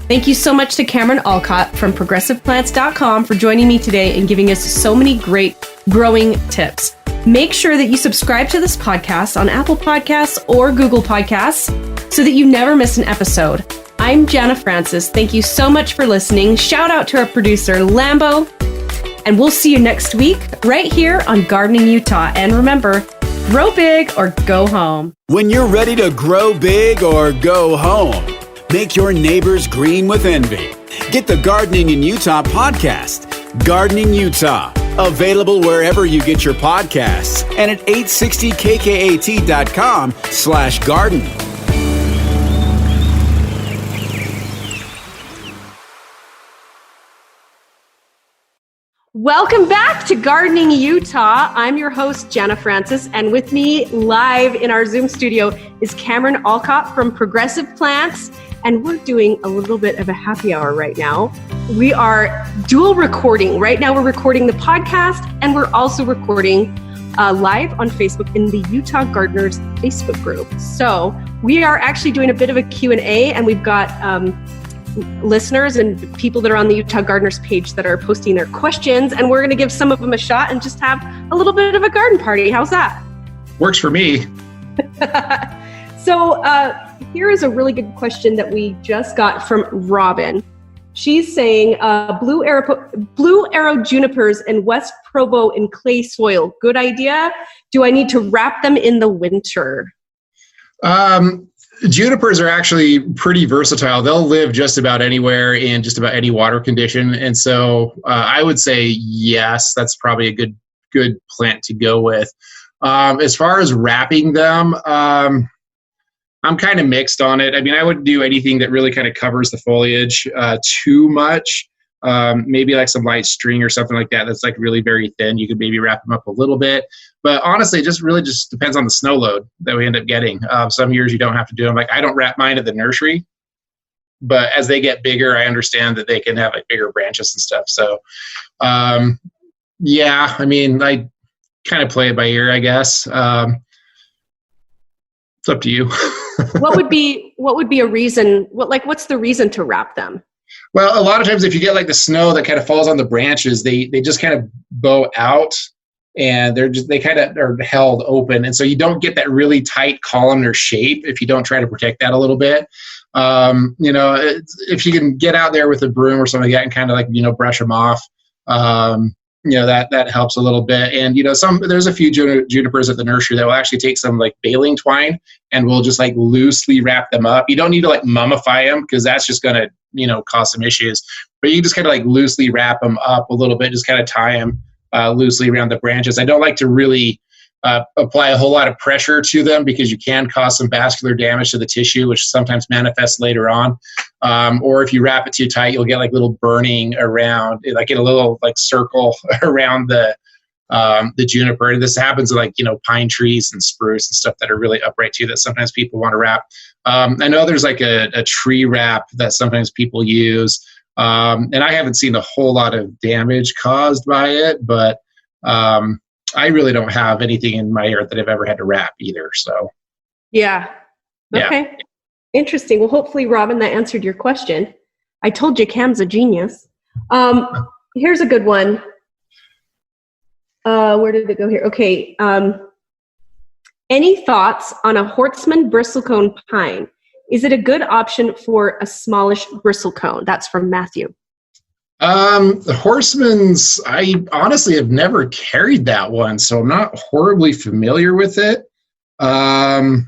Thank you so much to Cameron Alcott from ProgressivePlants.com for joining me today and giving us so many great growing tips. Make sure that you subscribe to this podcast on Apple Podcasts or Google Podcasts so that you never miss an episode. I'm Jana Francis. Thank you so much for listening. Shout out to our producer, Lambo. And we'll see you next week right here on Gardening Utah. And remember, grow big or go home. When you're ready to grow big or go home, make your neighbors green with envy. Get the Gardening in Utah podcast, Gardening Utah. Available wherever you get your podcasts and at 860kkat.com/garden. Welcome back to Gardening Utah. I'm your host, Jana Francis, and with me live in our Zoom studio is Cameron Alcott from Progressive Plants, and we're doing a little bit of a happy hour right now. We are dual recording. Right now we're recording the podcast, and we're also recording live on Facebook in the Utah Gardeners Facebook group. So we are actually doing a bit of a Q&A, and we've got listeners and people that are on the Utah Gardeners page that are posting their questions, and we're going to give some of them a shot and just have a little bit of a garden party. How's that? Works for me. So here is a really good question that we just got from Robin. She's saying Blue Arrow junipers and West Provo in clay soil. Good idea. Do I need to wrap them in the winter? Junipers are actually pretty versatile. They'll live just about anywhere in just about any water condition. And so I would say yes, that's probably a good plant to go with. As far as wrapping them, I'm kind of mixed on it. I mean, I wouldn't do anything that really kind of covers the foliage too much. Maybe like some light string or something like that that's like really very thin. You could maybe wrap them up a little bit. But honestly, it just really just depends on the snow load that we end up getting. Some years you don't have to do them. Like I don't wrap mine at the nursery, but as they get bigger, I understand that they can have like bigger branches and stuff. So yeah, I mean, I kind of play it by ear, I guess. It's up to you. What would be a reason? What's the reason to wrap them? Well, a lot of times if you get like the snow that kind of falls on the branches, they just kind of bow out and they kind of are held open. And so you don't get that really tight columnar shape if you don't try to protect that a little bit. If you can get out there with a broom or something like that and kind of like, brush them off, that helps a little bit. And, there's a few junipers at the nursery that will actually take some like baling twine and we'll just like loosely wrap them up. You don't need to like mummify them because that's just going to, cause some issues, but you just kind of like loosely wrap them up a little bit, just kind of tie them loosely around the branches. I don't like to really apply a whole lot of pressure to them because you can cause some vascular damage to the tissue, which sometimes manifests later on. Or if you wrap it too tight, you'll get like little burning around, like in a little like circle around the juniper. And this happens with like, pine trees and spruce and stuff that are really upright too, that sometimes people want to wrap. I know there's like a tree wrap that sometimes people use. And I haven't seen a whole lot of damage caused by it, but I really don't have anything in my yard that I've ever had to wrap either. So, yeah. Okay. Interesting. Well, hopefully, Robin, that answered your question. I told you Cam's a genius. Here's a good one. Where did it go here? Okay. Any thoughts on a Horstman bristlecone pine? Is it a good option for a smallish bristlecone? That's from Matthew. The Horstman's, I honestly have never carried that one, so I'm not horribly familiar with it. I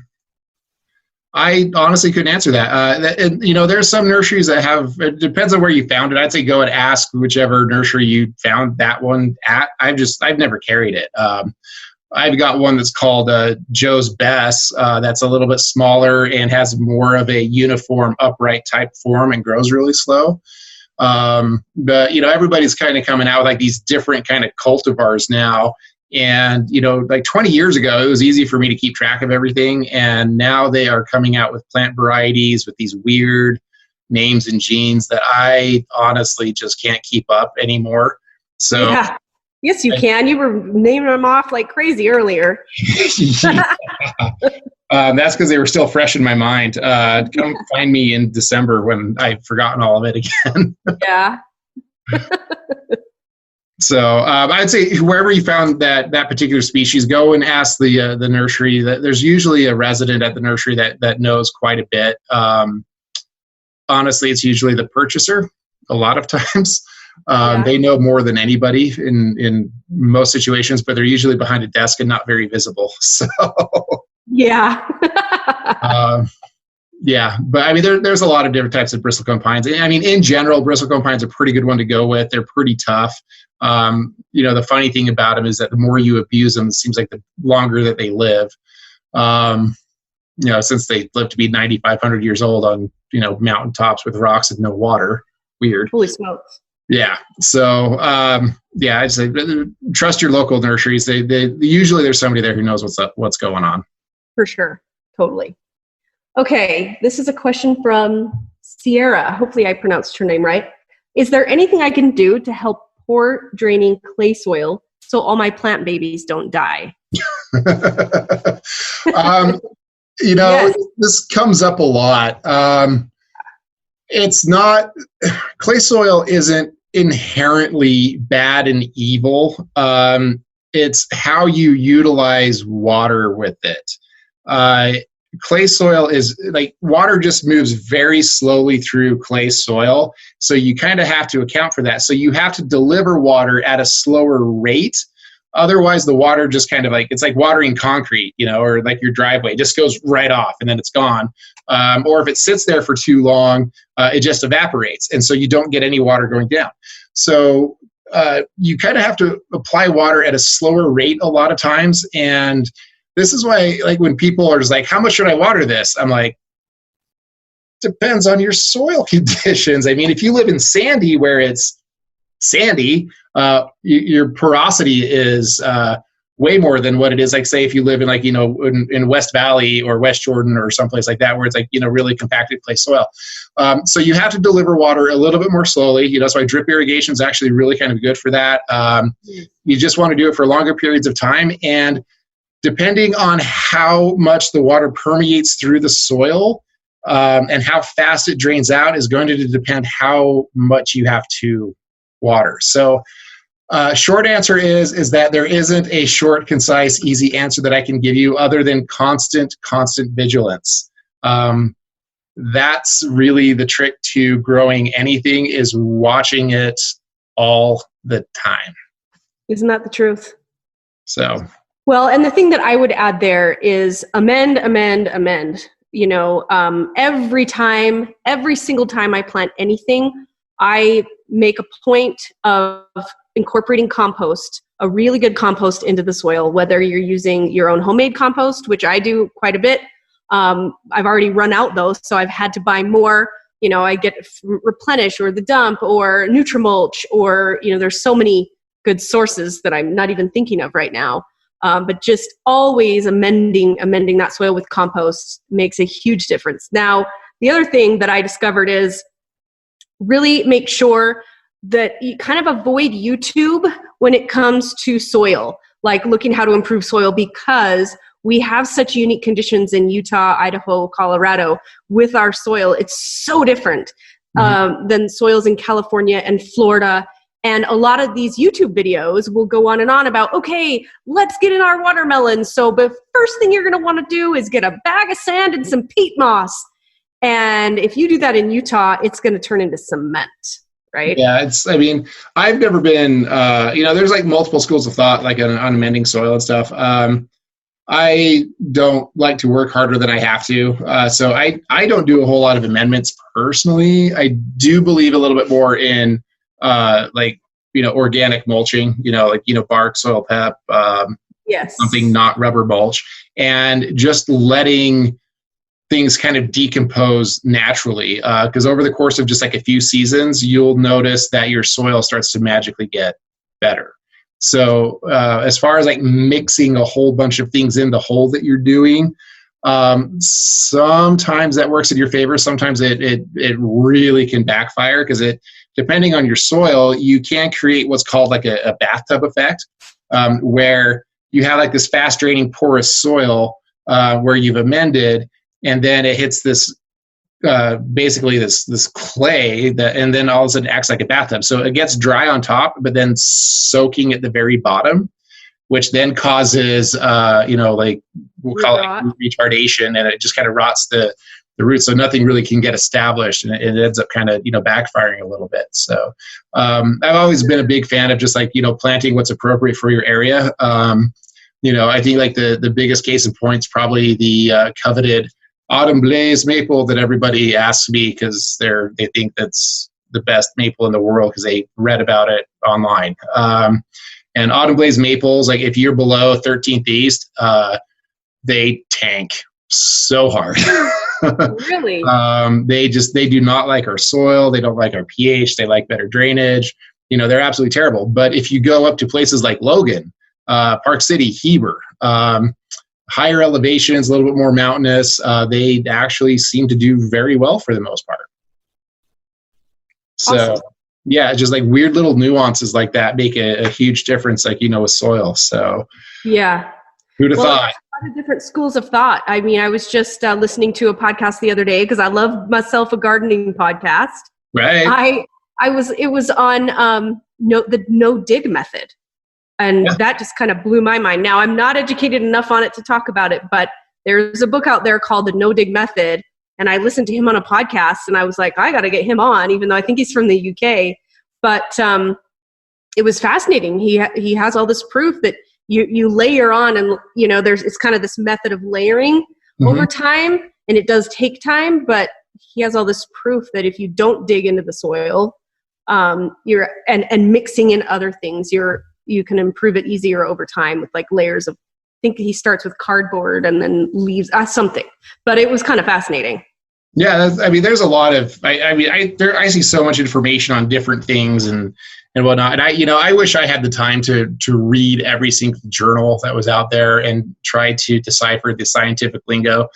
honestly couldn't answer that. There's some nurseries that have, it depends on where you found it. I'd say go and ask whichever nursery you found that one at. I've never carried it. I've got one that's called Joe's Best. That's a little bit smaller and has more of a uniform upright type form and grows really slow. But everybody's kind of coming out with like these different kind of cultivars now. And, like 20 years ago, it was easy for me to keep track of everything. And now they are coming out with plant varieties with these weird names and genes that I honestly just can't keep up anymore. So yeah. Yes, you can. You were naming them off like crazy earlier. That's because they were still fresh in my mind. Come find me in December when I've forgotten all of it again. Yeah. So I'd say wherever you found that particular species, go and ask the nursery. That there's usually a resident at the nursery that knows quite a bit. Honestly, it's usually the purchaser a lot of times. They know more than anybody in most situations, but they're usually behind a desk and not very visible. So yeah. Yeah, but I mean, there's a lot of different types of bristlecone pines. I mean, in general, bristlecone pines are a pretty good one to go with. They're pretty tough. The funny thing about them is that the more you abuse them, it seems like the longer that they live. Since they live to be 9,500 years old on, mountaintops with rocks and no water. Weird. Holy smokes. Yeah. So, yeah, I'd say trust your local nurseries. They usually there's somebody there who knows what's going on. For sure. Totally. Okay. This is a question from Sierra. Hopefully I pronounced her name right. Is there anything I can do to help poor draining clay soil so all my plant babies don't die? Yes. This comes up a lot. It's not, clay soil isn't inherently bad and evil. It's how you utilize water with it. Clay soil is like water just moves very slowly through clay soil. So you kind of have to account for that. So you have to deliver water at a slower rate. Otherwise, the water just kind of like, it's like watering concrete, or like your driveway, it just goes right off and then it's gone. Or if it sits there for too long, it just evaporates. And so you don't get any water going down. So you kind of have to apply water at a slower rate a lot of times. And this is why, like, when people are just like, how much should I water this? I'm like, depends on your soil conditions. I mean, if you live in sandy where it's sandy, your porosity is way more than what it is, like, say, if you live in, like, in West Valley or West Jordan or someplace like that, where it's like, really compacted clay soil. So you have to deliver water a little bit more slowly. That's why drip irrigation is actually really kind of good for that. You just want to do it for longer periods of time. And depending on how much the water permeates through the soil and how fast it drains out is going to depend how much you have to water. So short answer is that there isn't a short, concise, easy answer that I can give you other than constant vigilance. That's really the trick to growing anything, is watching it all the time. Isn't that the truth? So, well, and the thing that I would add there is amend. Every single time I plant anything, I make a point of incorporating compost, a really good compost, into the soil, whether you're using your own homemade compost, which I do quite a bit. I've already run out though, so I've had to buy more. I get Replenish or the Dump or Nutrimulch, or, there's so many good sources that I'm not even thinking of right now. But just always amending that soil with compost makes a huge difference. Now, the other thing that I discovered is really make sure that you kind of avoid YouTube when it comes to soil, like looking how to improve soil, because we have such unique conditions in Utah, Idaho, Colorado with our soil. It's so different than soils in California and Florida. And a lot of these YouTube videos will go on and on about, okay, let's get in our watermelons. So the first thing you're going to want to do is get a bag of sand and some peat moss. And if you do that in Utah, it's going to turn into cement, right? Yeah, I've never been, there's like multiple schools of thought, like on amending soil and stuff. I don't like to work harder than I have to. So I don't do a whole lot of amendments personally. I do believe a little bit more in, organic mulching, bark, soil pep, yes, something not rubber mulch, and just letting things kind of decompose naturally. Because over the course of just like a few seasons, you'll notice that your soil starts to magically get better. So as far as like mixing a whole bunch of things in the hole that you're doing, sometimes that works in your favor. Sometimes it really can backfire, because depending on your soil, you can create what's called like a bathtub effect, where you have like this fast draining porous soil where you've amended, and then it hits this basically this clay and then all of a sudden acts like a bathtub. So it gets dry on top, but then soaking at the very bottom, which then causes we'll call it retardation, and it just kind of rots the roots, so nothing really can get established, and it ends up kind of backfiring a little bit. So I've always been a big fan of just like planting what's appropriate for your area. I think like the biggest case in point is probably the coveted Autumn Blaze maple that everybody asks me, because they think that's the best maple in the world because they read about it online. And Autumn Blaze maples, like if you're below 13th East, they tank so hard. Really? They do not like our soil. They don't like our pH. They like better drainage. they're absolutely terrible. But if you go up to places like Logan, Park City, Heber, higher elevations, a little bit more mountainous, they actually seem to do very well for the most part. So, awesome. Yeah, just like weird little nuances like that make a huge difference, like, with soil. So, yeah. Who'd have thought? A lot of different schools of thought. I mean, I was just listening to a podcast the other day because I love myself a gardening podcast. Right. It was on the no dig method. And that just kind of blew my mind. Now, I'm not educated enough on it to talk about it, but there's a book out there called The No Dig Method. And I listened to him on a podcast and I was like, I got to get him on, even though I think he's from the UK. But it was fascinating. He has all this proof that you layer on, and it's kind of this method of layering over time, and it does take time, but he has all this proof that if you don't dig into the soil, you're mixing in other things, you can improve it easier over time with like layers of, I think he starts with cardboard and then leaves something, but it was kind of fascinating. Yeah. There's a lot of, I see so much information on different things and whatnot. And I wish I had the time to read every single journal that was out there and try to decipher the scientific lingo.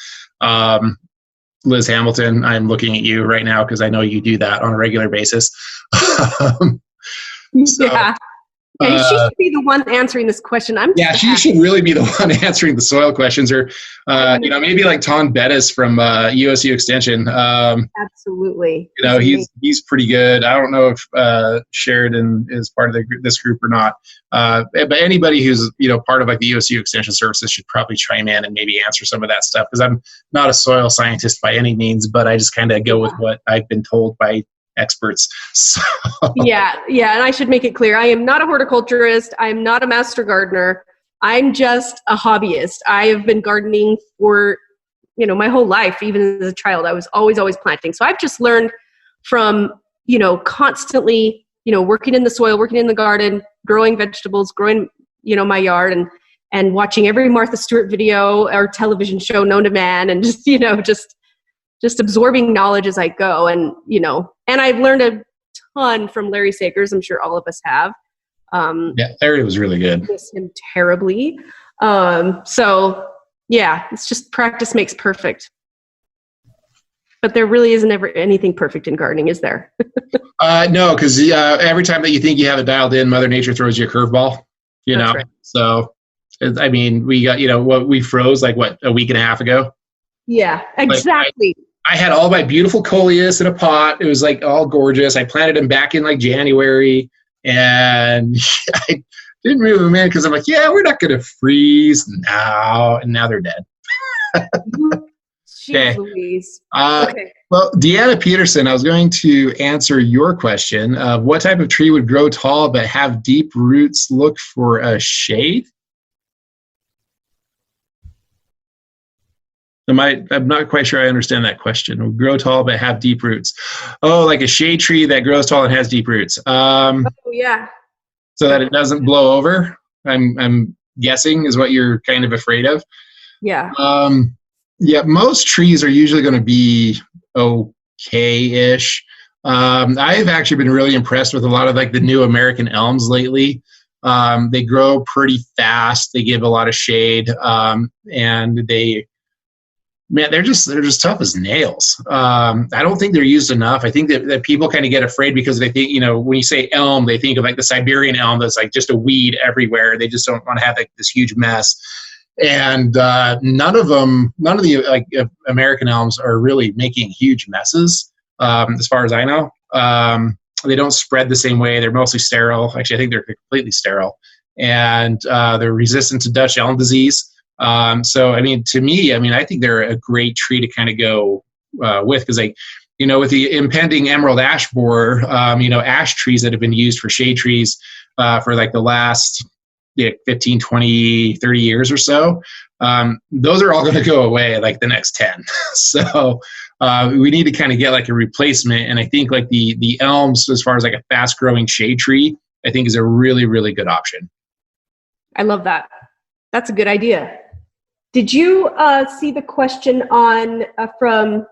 Liz Hamilton, I'm looking at you right now because I know you do that on a regular basis. Yeah. And she should be the one answering this question. She should really be the one answering the soil questions, or maybe like Tom Bettis from USU Extension. Absolutely. He's pretty good. I don't know if Sheridan is part of this group or not. But anybody who's part of like the USU Extension services should probably chime in and maybe answer some of that stuff, because I'm not a soil scientist by any means, but I just kind of go with what I've been told by experts. So. Yeah. And I should make it clear, I am not a horticulturist. I'm not a master gardener. I'm just a hobbyist. I have been gardening for, my whole life. Even as a child, I was always planting. So I've just learned from, constantly, working in the soil, working in the garden, growing vegetables, growing, my yard, and watching every Martha Stewart video or television show known to man, and just absorbing knowledge as I go. And, and I've learned a ton from Larry Sagers. I'm sure all of us have. Larry was really good. Miss him terribly. It's just practice makes perfect. But there really isn't ever anything perfect in gardening, is there? No, because every time that you think you have it dialed in, Mother Nature throws you a curveball, That's right. So, we got, what we froze a week and a half ago. Yeah, exactly. I had all my beautiful coleus in a pot. It was like all gorgeous. I planted them back in like January, and I didn't move them in because I'm like, we're not going to freeze now. And now they're dead. Jeez Louise. Okay. Well, Deanna Peterson, I was going to answer your question of what type of tree would grow tall but have deep roots, look for a shade? I'm not quite sure I understand that question. Grow tall but have deep roots. Oh, like a shade tree that grows tall and has deep roots. Yeah. So that it doesn't blow over, I'm guessing, is what you're kind of afraid of. Yeah. Most trees are usually going to be okay-ish. I've actually been really impressed with a lot of like the new American elms lately. They grow pretty fast. They give a lot of shade, and they're just tough as nails. I don't think they're used enough. I think that people kind of get afraid because they think, when you say elm, they think of like the Siberian elm that's like just a weed everywhere. They just don't want to have like this huge mess. And none of the like American elms are really making huge messes, as far as I know. They don't spread the same way. They're mostly sterile. Actually, I think they're completely sterile. And they're resistant to Dutch elm disease. To me, I think they're a great tree to kind of go with, because with the impending emerald ash borer, ash trees that have been used for shade trees for like the last 15, 20, 30 years or so, those are all going to go away like the next 10. So we need to kind of get like a replacement. And I think like the elms, as far as like a fast growing shade tree, I think is a really, really good option. I love that. That's a good idea. Did you see the question on from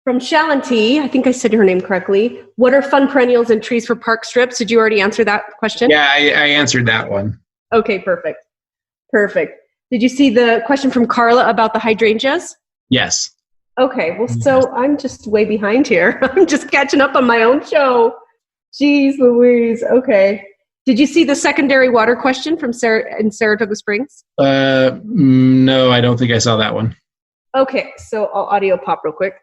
From Shalanti, I think I said her name correctly. What are fun perennials and trees for park strips? Did you already answer that question? Yeah, I answered that one. Okay, perfect. Did you see the question from Carla about the hydrangeas? Yes. Okay, well, so I'm just way behind here. I'm just catching up on my own show. Jeez Louise. Okay. Did you see the secondary water question from in Saratoga Springs? No, I don't think I saw that one. Okay, so I'll audio pop real quick.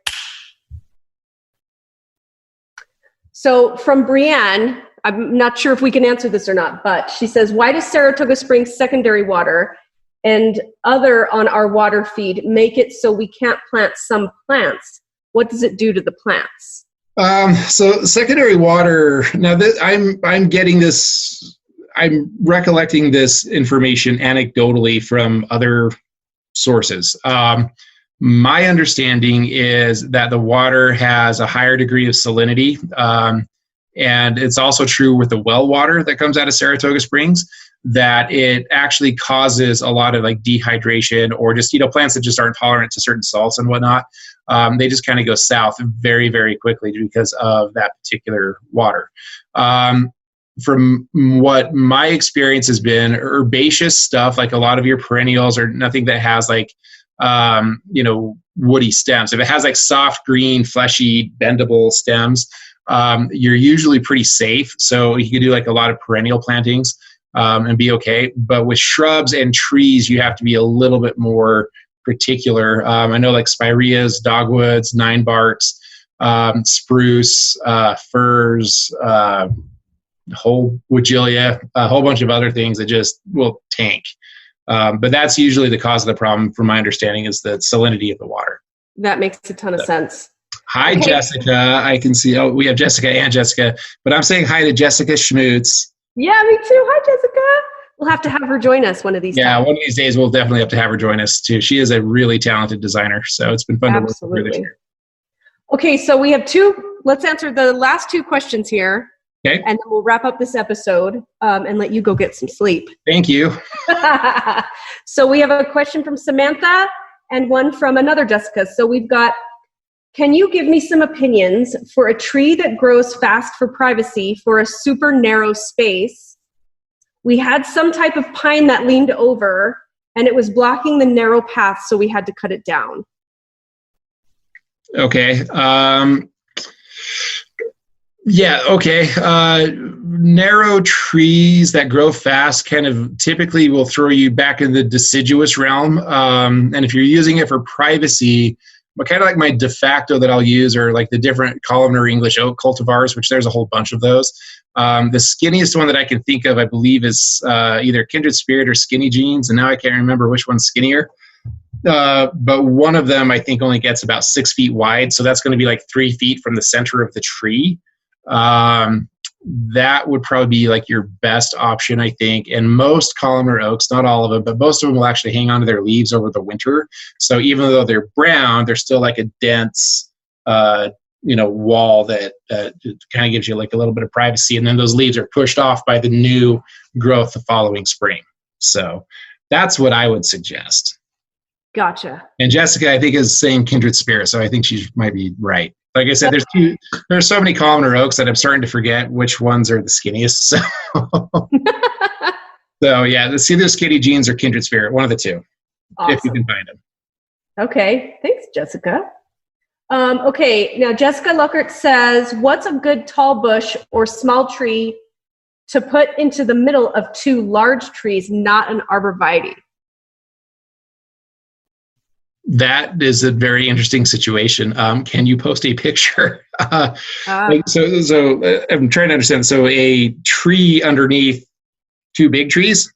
So from Brienne, I'm not sure if we can answer this or not, but she says, why does Saratoga Springs secondary water and other on our water feed make it so we can't plant some plants? What does it do to the plants? So secondary water, now I'm getting this, I'm recollecting this information anecdotally from other sources. My understanding is that the water has a higher degree of salinity, and it's also true with the well water that comes out of Saratoga Springs, that it actually causes a lot of like dehydration, or just, plants that just aren't tolerant to certain salts and whatnot. They just kind of go south very, very quickly because of that particular water. From what my experience has been, herbaceous stuff, like a lot of your perennials, or nothing that has like, woody stems. If it has like soft, green, fleshy, bendable stems, you're usually pretty safe. So you can do like a lot of perennial plantings and be okay. But with shrubs and trees, you have to be a little bit more particular. I know like spireas, dogwoods, nine barks, spruce, firs, whole woodgilla, a whole bunch of other things that just will tank. But that's usually the cause of the problem, from my understanding, is the salinity of the water. That makes a ton of sense. Hi, okay. Jessica. I can see, we have Jessica and Jessica, but I'm saying hi to Jessica Schmutz. Yeah, me too. Hi, Jessica. We'll have to have her join us one of these times. One of these days we'll definitely have to have her join us too. She is a really talented designer, so it's been fun to work with her this year. Okay, so we have let's answer the last two questions here. Okay. And then we'll wrap up this episode and let you go get some sleep. Thank you. So we have a question from Samantha and one from another Jessica. So we've got, can you give me some opinions for a tree that grows fast for privacy for a super narrow space? We had some type of pine that leaned over and it was blocking the narrow path, so we had to cut it down. Okay. Narrow trees that grow fast kind of typically will throw you back in the deciduous realm. And if you're using it for privacy, but kind of like my de facto that I'll use are like the different columnar English oak cultivars, which there's a whole bunch of those. The skinniest one that I can think of, I believe, is either Kindred Spirit or Skinny Jeans. And now I can't remember which one's skinnier. But one of them, I think, only gets about 6 feet wide. So that's going to be like 3 feet from the center of the tree. That would probably be like your best option, I think. And most columnar oaks, not all of them, but most of them will actually hang on to their leaves over the winter. So even though they're brown, they're still like a dense, wall that kind of gives you like a little bit of privacy. And then those leaves are pushed off by the new growth the following spring. So that's what I would suggest. Gotcha. And Jessica, I think, is saying Kindred Spirit, so I think she might be right. Like I said, there's so many columnar oaks that I'm starting to forget which ones are the skinniest. So yeah, it's either Skinny Jeans or Kindred Spirit, one of the two, awesome. If you can find them. Okay, thanks, Jessica. Okay, now Jessica Luckert says, what's a good tall bush or small tree to put into the middle of two large trees, not an arborvitae? That is a very interesting situation. Can you post a picture? So I'm trying to understand. So a tree underneath two big trees?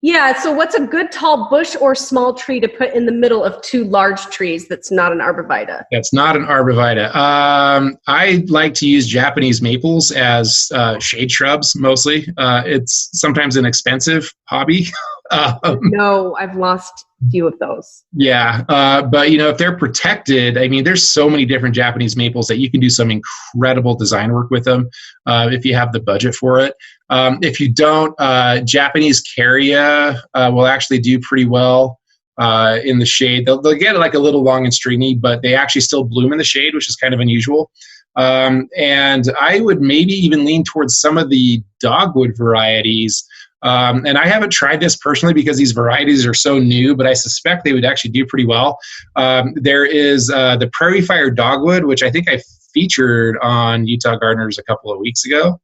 Yeah. So what's a good tall bush or small tree to put in the middle of two large trees that's not an arborvitae? That's not an arborvitae. I like to use Japanese maples as shade shrubs mostly. It's sometimes an expensive hobby. No, I've lost a few of those. Yeah. But, if they're protected, I mean, there's so many different Japanese maples that you can do some incredible design work with them if you have the budget for it. If you don't, Japanese Caria will actually do pretty well. in the shade. They'll get like a little long and stringy, but they actually still bloom in the shade, which is kind of unusual. And I would maybe even lean towards some of the dogwood varieties. And I haven't tried this personally because these varieties are so new, but I suspect they would actually do pretty well. There is the Prairie Fire Dogwood, which I think I featured on Utah Gardeners a couple of weeks ago.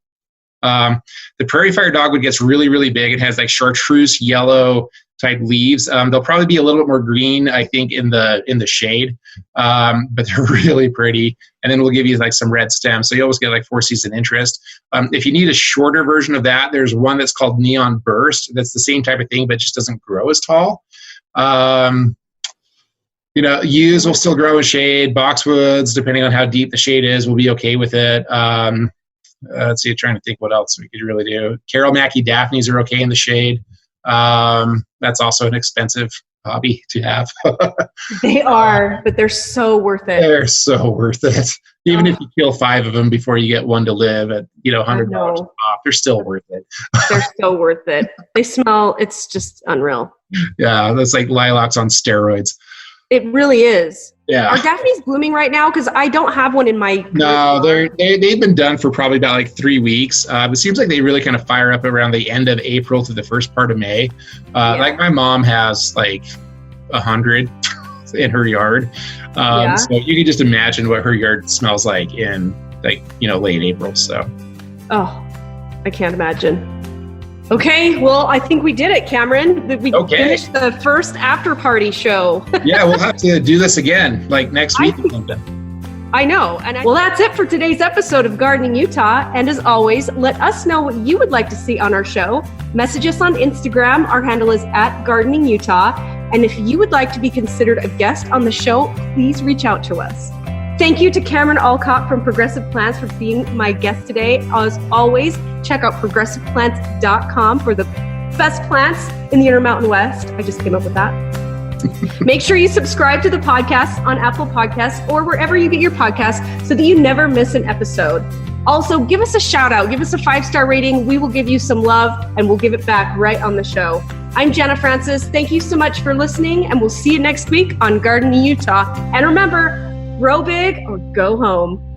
The Prairie Fire Dogwood gets really, really big. It has like chartreuse yellow type leaves. They'll probably be a little bit more green, I think, in the shade, but they're really pretty. And then we'll give you like some red stems, so you always get like 4-season interest. If you need a shorter version of that, there's one that's called Neon Burst. That's the same type of thing, but just doesn't grow as tall. Yews will still grow in shade. Boxwoods, depending on how deep the shade is, will be okay with it. Let's see, I'm trying to think what else we could really do. Carol Mackey Daphnes are okay in the shade. That's also an expensive hobby to have. They are, but they're so worth it. They're so worth it. Even if you kill 5 of them before you get one to live at, $100 off, they're still worth it. They're so worth it. They smell, it's just unreal. Yeah, that's like lilacs on steroids. It really is. Yeah. Are Daphnes blooming right now? Because I don't have one in my... No, they've been done for probably about like 3 weeks. It seems like they really kind of fire up around the end of April to the first part of May. Like my mom has like 100 in her yard. So you can just imagine what her yard smells like in like, late April. So. Oh, I can't imagine. Okay, well, I think we did it, Cameron. We finished the first after party show. Yeah, we'll have to do this again, like next week or something. I know. Well, that's it for today's episode of Gardening Utah. And as always, let us know what you would like to see on our show. Message us on Instagram. Our handle is @GardeningUtah. And if you would like to be considered a guest on the show, please reach out to us. Thank you to Cameron Alcott from Progressive Plants for being my guest today. As always, check out progressiveplants.com for the best plants in the Intermountain West. I just came up with that. Make sure you subscribe to the podcast on Apple Podcasts or wherever you get your podcasts so that you never miss an episode. Also, give us a shout out. Give us a 5-star rating. We will give you some love and we'll give it back right on the show. I'm Jana Francis. Thank you so much for listening, and we'll see you next week on Gardening Utah. And remember, grow big or go home.